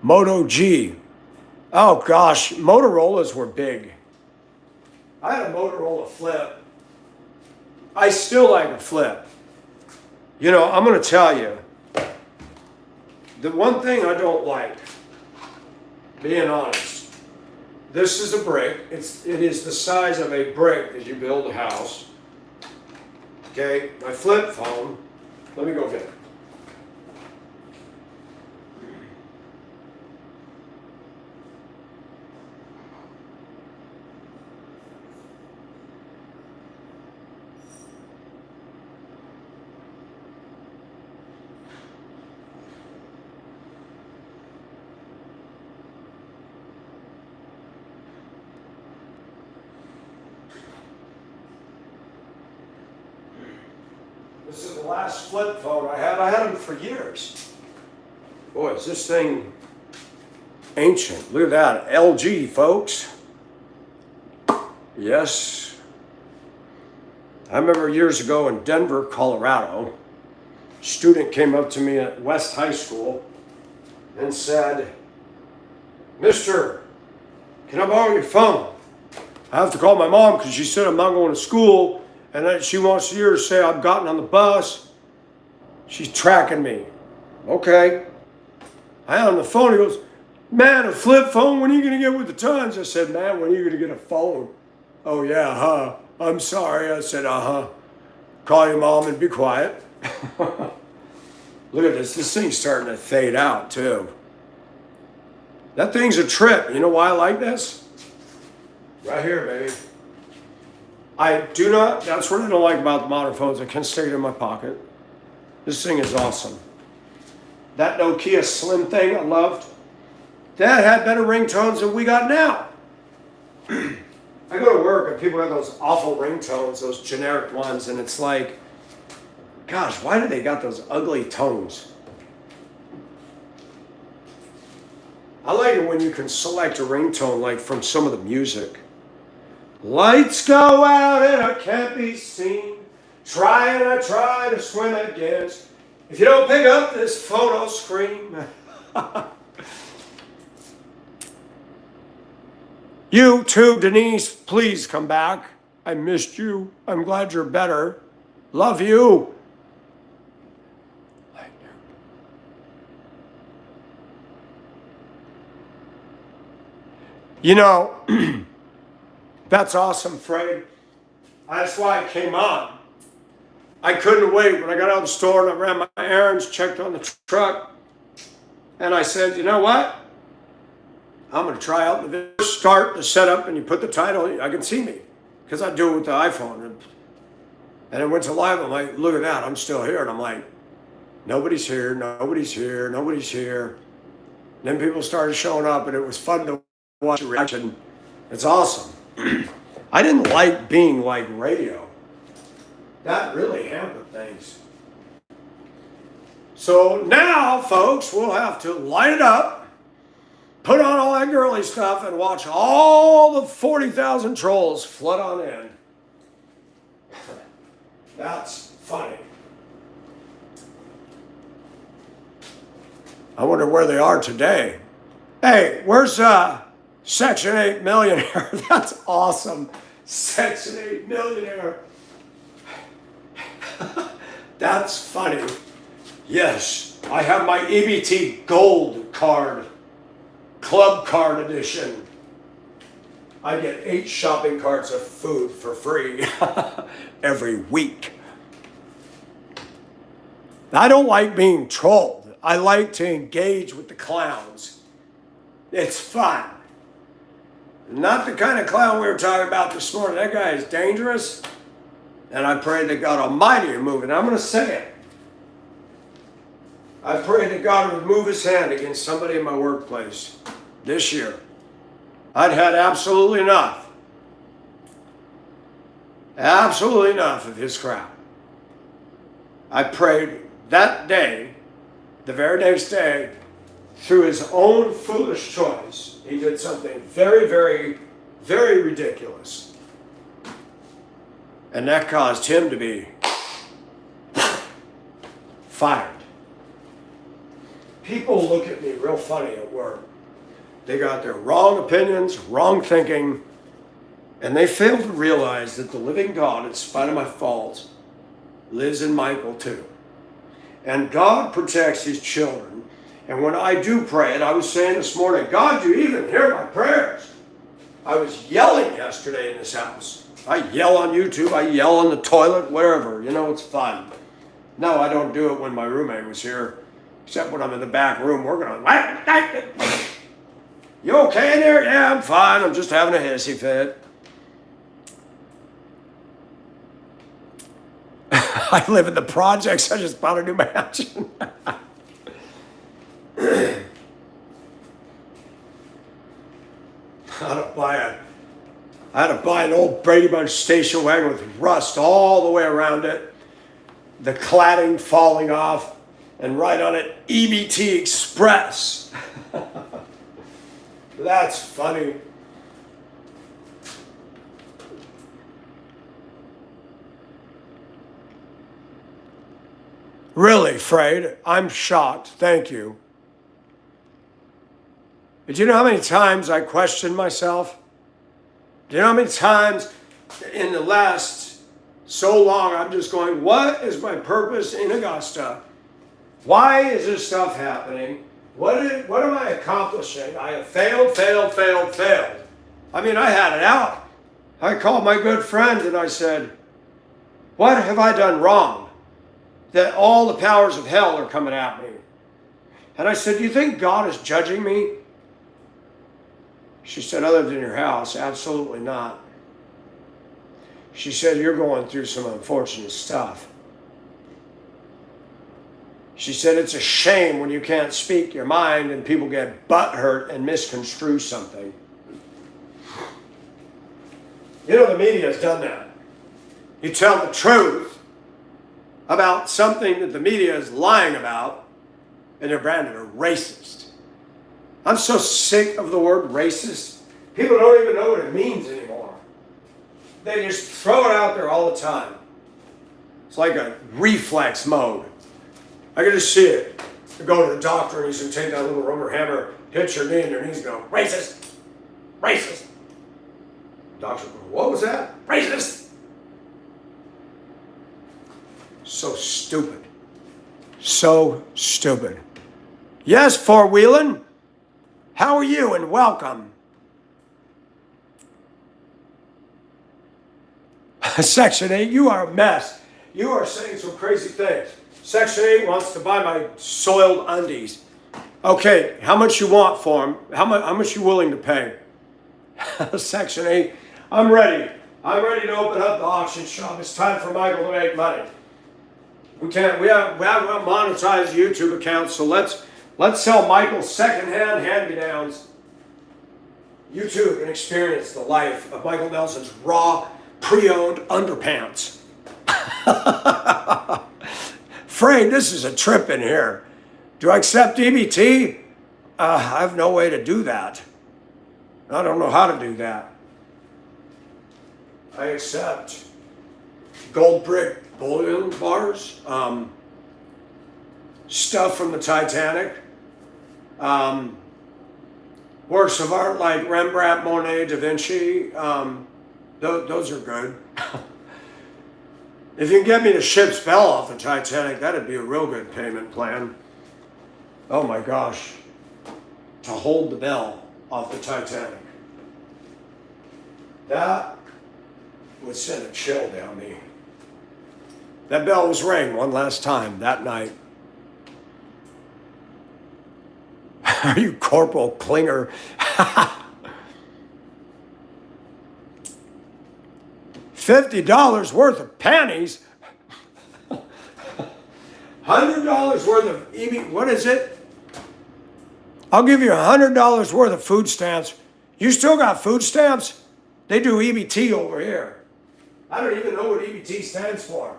Moto G. Oh gosh, Motorola's were big. I had a Motorola Flip. I still like a Flip. You know, I'm going to tell you, the one thing I don't like, being honest, this is a brick. It is the size of a brick as you build a house. Okay, my flip phone, let me go get it. This is the last flip phone I had. I had them for years. Boy, is this thing ancient. Look at that. LG, folks. Yes. I remember years ago in Denver, Colorado, a student came up to me at West High School and said, Mister, can I borrow your phone? I have to call my mom because she said I'm not going to school. And then she wants you to say I've gotten on the bus. She's tracking me. Okay. I on the phone. He goes, man, a flip phone? When are you going to get with the times? I said, man, when are you going to get a phone? Oh, yeah, huh? I'm sorry. I said, uh-huh. Call your mom and be quiet. Look at this. This thing's starting to fade out, too. That thing's a trip. You know why I like this? Right here, baby. I do not, that's what I don't like about the modern phones. I can't stick it in my pocket. This thing is awesome. That Nokia Slim thing I loved. That had better ringtones than we got now. I go to work and people have those awful ringtones, those generic ones, and it's like, gosh, why do they got those ugly tones? I like it when you can select a ringtone like from some of the music. Lights go out and I can't be seen. Try and I try to swim against. If you don't pick up this phone, I'll scream. You too, Denise, please come back. I missed you. I'm glad you're better. Love you. You know, that's awesome, Fred. That's why I came on. I couldn't wait. When I got out of the store and I ran my errands, checked on the truck, and I said, you know what? I'm going to try out the video. Start the setup and you put the title, I can see me. Because I do it with the iPhone. And I went to live, I'm like, look at that, I'm still here. And I'm like, nobody's here, nobody's here, nobody's here. And then people started showing up and it was fun to watch the reaction. It's awesome. I didn't like being like radio. That really hampered things. So now, folks, we'll have to light it up, put on all that girly stuff, and watch all the 40,000 trolls flood on in. That's funny. I wonder where they are today. Hey, where's Section 8 millionaire? That's awesome. Section 8 millionaire. That's funny. Yes, I have my EBT Gold card, Club Card Edition. I get 8 shopping carts of food for free every week. I don't like being trolled. I like to engage with the clowns. It's fun. Not the kind of clown we were talking about this morning. That guy is dangerous. And I pray that God Almighty would move it. And I'm going to say it. I pray that God would move his hand against somebody in my workplace this year. I'd had absolutely enough. Absolutely enough of his crap. I prayed that day, the very next day, through his own foolish choice, he did something very, very, very ridiculous. And that caused him to be fired. People look at me real funny at work. They got their wrong opinions, wrong thinking, and they fail to realize that the living God, in spite of my faults, lives in Michael too. And God protects his children. And when I do pray, and I was saying this morning, God, you even hear my prayers. I was yelling yesterday in this house. I yell on YouTube, I yell on the toilet, wherever. You know, it's fun. No, I don't do it when my roommate was here, except when I'm in the back room working on it. You okay in there? Yeah, I'm fine. I'm just having a hissy fit. I live in the projects. I just bought a new mansion. I had to buy an old Brady Bunch station wagon with rust all the way around it, the cladding falling off, and write on it, EBT Express. That's funny. Really, Fred, I'm shocked. Thank you. Do you know how many times I questioned myself? Do you know how many times in the last so long I'm just going, what is my purpose in Augusta? Why is this stuff happening? What am I accomplishing? I have failed. I mean, I had it out. I called my good friend and I said, what have I done wrong that all the powers of hell are coming at me? And I said, do you think God is judging me? She said, other than your house, absolutely not. She said, you're going through some unfortunate stuff. She said, it's a shame when you can't speak your mind and people get butthurt and misconstrue something. You know, the media has done that. You tell the truth about something that the media is lying about, and they're branded a racist. I'm so sick of the word racist. People don't even know what it means anymore. They just throw it out there all the time. It's like a reflex mode. I can just see it. You go to the doctor and he's going to take that little rubber hammer, hit your knee in your knees and go, racist, racist. Doctor goes, what was that? Racist. So stupid. So stupid. Yes, Fort Wheelan. How are you and welcome? Section 8, you are a mess. You are saying some crazy things. Section 8 wants to buy my soiled undies. Okay, how much you want for them? How much you willing to pay? Section 8, I'm ready. I'm ready to open up the auction shop. It's time for Michael to make money. We haven't monetized YouTube accounts, so let's sell Michael secondhand hand-me-downs. You too can experience the life of Michael Nelson's raw, pre-owned underpants. Frank, this is a trip in here. Do I accept EBT? I have no way to do that. I don't know how to do that. I accept gold brick bullion bars, stuff from the Titanic, works of art like Rembrandt, Monet, Da Vinci. Those are good. If you can get me the ship's bell off the Titanic, that'd be a real good payment plan. Oh my gosh. To hold the bell off the Titanic. That would send a chill down me. That bell was rang one last time that night. Are you Corporal Klinger? $50 worth of panties? $100 worth of what is it? I'll give you $100 worth of food stamps. You still got food stamps? They do EBT over here. I don't even know what EBT stands for.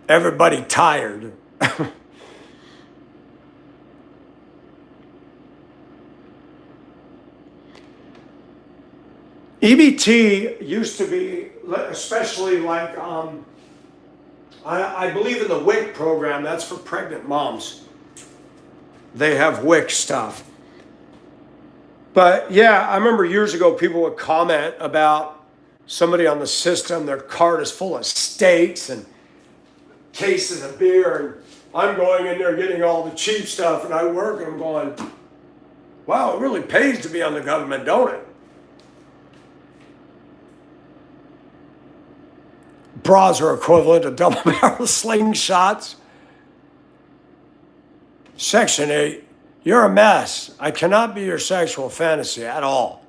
Everybody tired. EBT used to be, especially like, I believe in the WIC program, that's for pregnant moms. They have WIC stuff. But yeah, I remember years ago people would comment about somebody on the system, their cart is full of steaks and cases of beer, and I'm going in there getting all the cheap stuff, and I work and I'm going, wow, it really pays to be on the government, don't it? Bras are equivalent to double barrel slingshots. Section 8, you're a mess. I cannot be your sexual fantasy at all.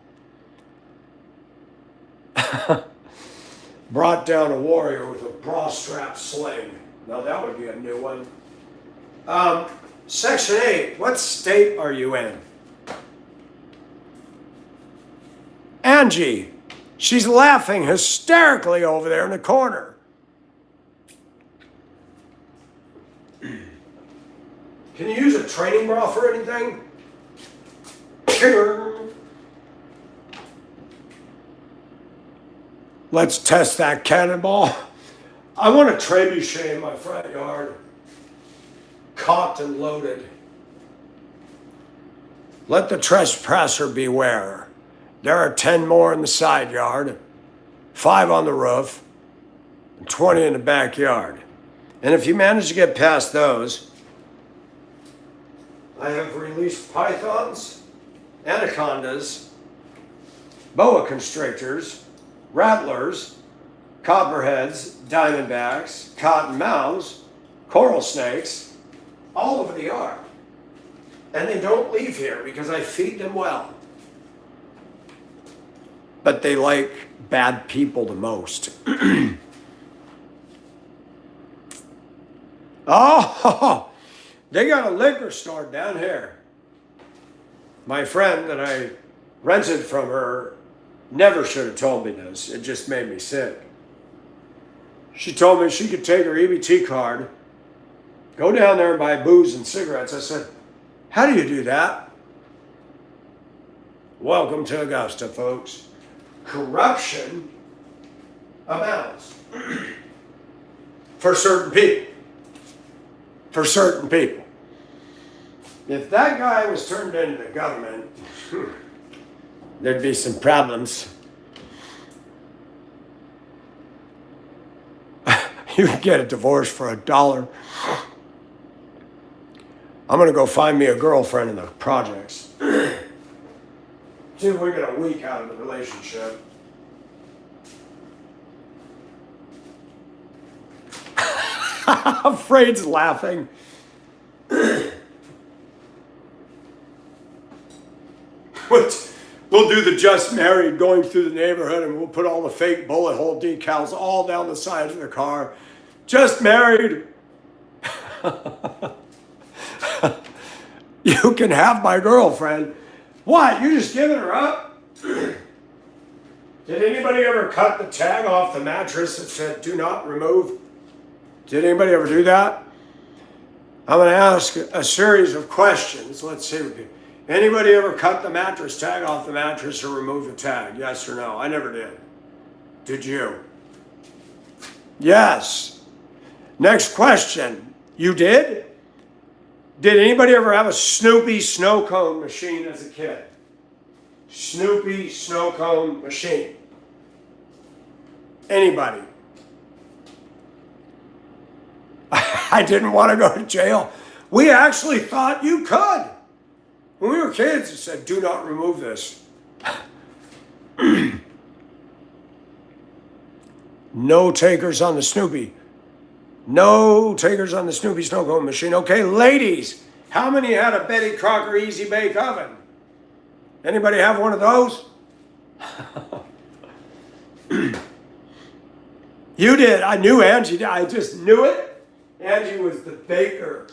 Brought down a warrior with a bra strap sling. Now that would be a new one. Section 8, what state are you in? Angie, she's laughing hysterically over there in the corner. Can you use a training bra for anything? Let's test that cannonball. I want a trebuchet in my front yard. Cocked and loaded. Let the trespasser beware. There are 10 more in the side yard, 5 on the roof, and 20 in the backyard. And if you manage to get past those, I have released pythons, anacondas, boa constrictors, rattlers, copperheads, diamondbacks, cottonmouths, coral snakes, all over the yard. And they don't leave here because I feed them well. But they like bad people the most. Oh, they got a liquor store down here. My friend that I rented from her never should have told me this. It just made me sick. She told me she could take her EBT card, go down there and buy booze and cigarettes. I said, how do you do that? Welcome to Augusta, folks. Corruption abounds. For certain people. For certain people. If that guy was turned into the government, there'd be some problems. You can get a divorce for $1. I'm gonna go find me a girlfriend in the projects. See if we get a week out of the relationship. Freud's laughing. We'll do the just married going through the neighborhood, and we'll put all the fake bullet hole decals all down the sides of the car. Just married. You can have my girlfriend. What? You just giving her up? Did anybody ever cut the tag off the mattress that said do not remove? Did anybody ever do that? I'm going to ask a series of questions. Let's see. Anybody ever cut the mattress tag off the mattress or remove the tag? Yes or no? I never did. Did you? Yes. Next question. You did? Did anybody ever have a Snoopy snow cone machine as a kid? Snoopy snow cone machine. Anybody? I didn't want to go to jail. We actually thought you could. When we were kids, it said, do not remove this. No takers on the Snoopy. No takers on the Snoopy snow cone machine. Okay, ladies, how many had a Betty Crocker Easy Bake Oven? Anybody have one of those? You did. I knew Angie did. I just knew it. Angie was the baker.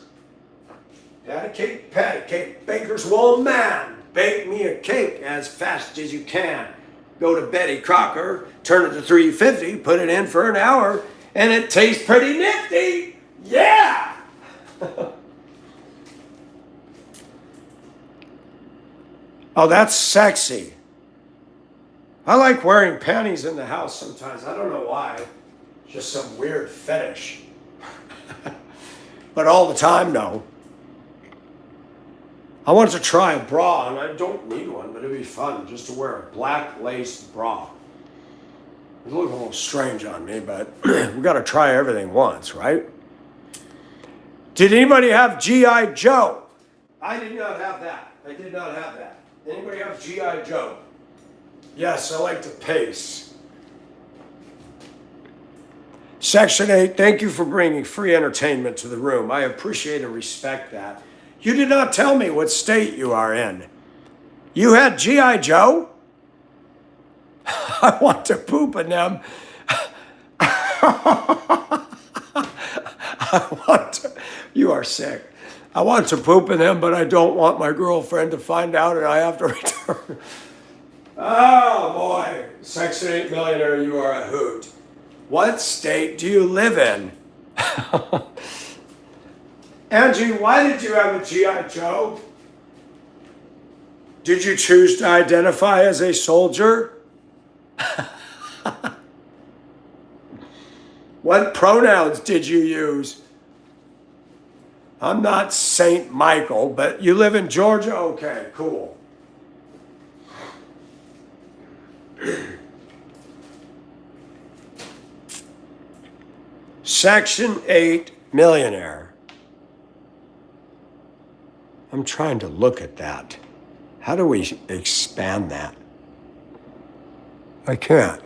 Patty cake, baker's woman man. Bake me a cake as fast as you can. Go to Betty Crocker, turn it to 350, put it in for an hour, and it tastes pretty nifty. Yeah! Oh, that's sexy. I like wearing panties in the house sometimes. I don't know why. Just some weird fetish. But all the time, no. I want to try a bra, and I don't need one, but it'd be fun just to wear a black lace bra. It looks a little strange on me, but we got to try everything once, right? Did anybody have G.I. Joe? I did not have that. I did not have that. Anybody have G.I. Joe? Yes, I like to pace. Section 8, thank you for bringing free entertainment to the room. I appreciate and respect that. You did not tell me what state you are in. You had G.I. Joe? I want to poop in them. You are sick. I want to poop in them, but I don't want my girlfriend to find out and I have to return. Oh boy, Section 8 millionaire, you are a hoot. What state do you live in? Angie, why did you have a G.I. Joe? Did you choose to identify as a soldier? What pronouns did you use? I'm not Saint Michael, but you live in Georgia? Okay, cool. Section 8 millionaire. I'm trying to look at that. How do we expand that? I can't.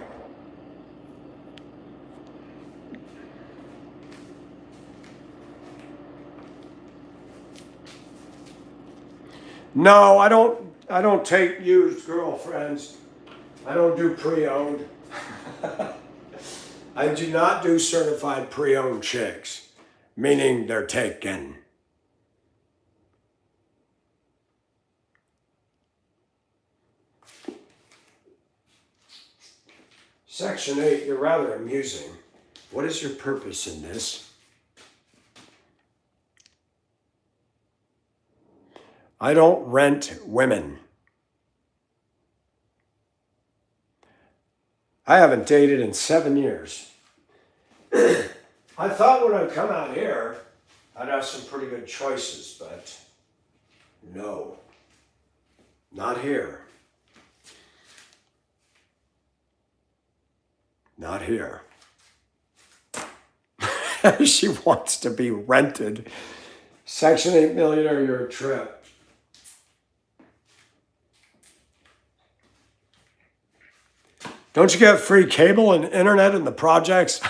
No, I don't take used girlfriends. I don't do pre-owned. I do not do certified pre-owned chicks, meaning they're taken. Section 8, you're rather amusing. What is your purpose in this? I don't rent women. I haven't dated in 7 years. I thought when I'd come out here, I'd have some pretty good choices, but no, not here. Not here. She wants to be rented. Section 8 millionaire, your trip. Don't you get free cable and internet in the projects?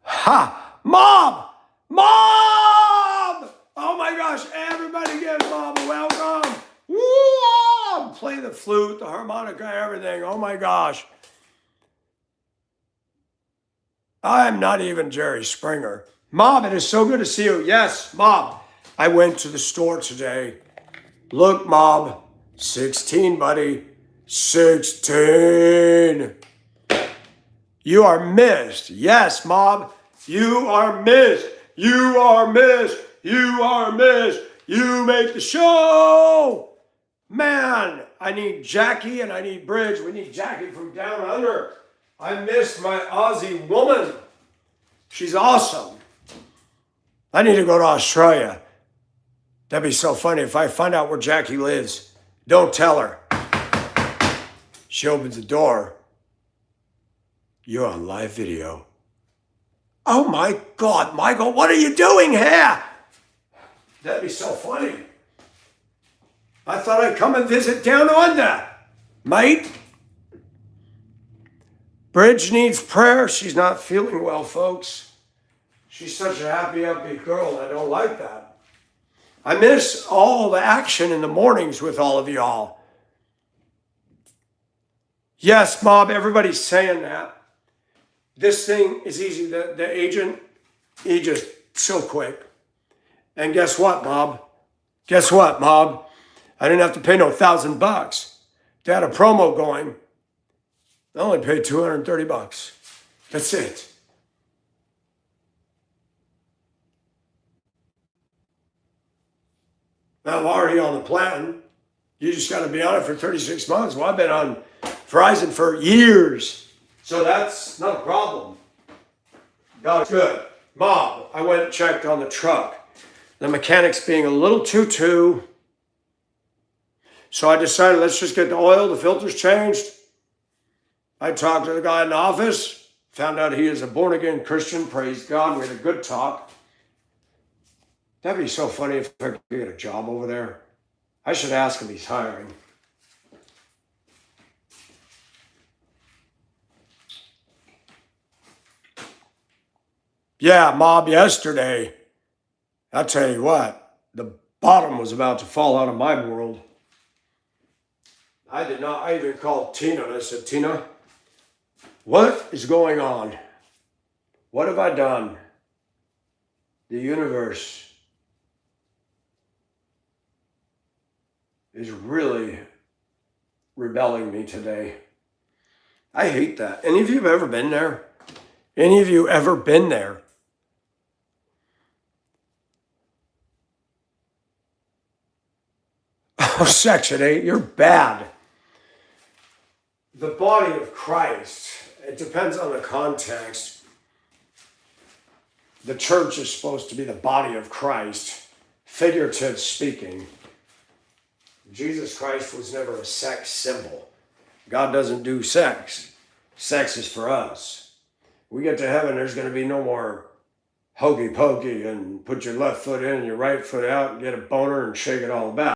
Ha! Mom! Mom! Oh my gosh, everybody give Mom a welcome. Woo! Play the flute, the harmonica, everything. Oh my gosh. I'm not even Jerry Springer. Mom, it is so good to see you. Yes, Mom. I went to the store today. Look, Mom, 16, buddy. 16. You are missed. Yes, Mom. You are missed. You are missed. You are missed. You make the show. Man, I need Jackie and I need Bridge. We need Jackie from down under. I missed my Aussie woman. She's awesome. I need to go to Australia. That'd be so funny if I find out where Jackie lives. Don't tell her. She opens the door. You're on live video. Oh my God, Michael, what are you doing here? That'd be so funny. I thought I'd come and visit down under, mate. Bridge needs prayer. She's not feeling well, folks. She's such a happy, upbeat girl, and I don't like that. I miss all the action in the mornings with all of y'all. Yes, Bob, everybody's saying that. This thing is easy. The agent, he just so quick. And guess what, Bob? Guess what, Bob? I didn't have to pay no $1,000. They had a promo going. I only paid $230. That's it. Now I'm already on the plan. You just got to be on it for 36 months. Well, I've been on Verizon for years. So that's not a problem. Got it good. Mom, I went and checked on the truck. The mechanic's being a little too. So I decided let's just get the oil, the filters changed. I talked to the guy in the office, found out he is a born-again Christian, praise God. We had a good talk. That'd be so funny if I could get a job over there. I should ask him if he's hiring. Yeah, Mob, yesterday, I'll tell you what, the bottom was about to fall out of my world. I even called Tina and I said, Tina, what is going on? What have I done? The universe is really rebelling me today. I hate that. Any of you have ever been there? Any of you ever been there? Oh, Section 8, you're bad. The body of Christ, it depends on the context. The church is supposed to be the body of Christ, figurative speaking. Jesus Christ was never a sex symbol. God doesn't do sex. Sex is for us. We get to heaven, there's going to be no more hokey pokey and put your left foot in and your right foot out and get a boner and shake it all about.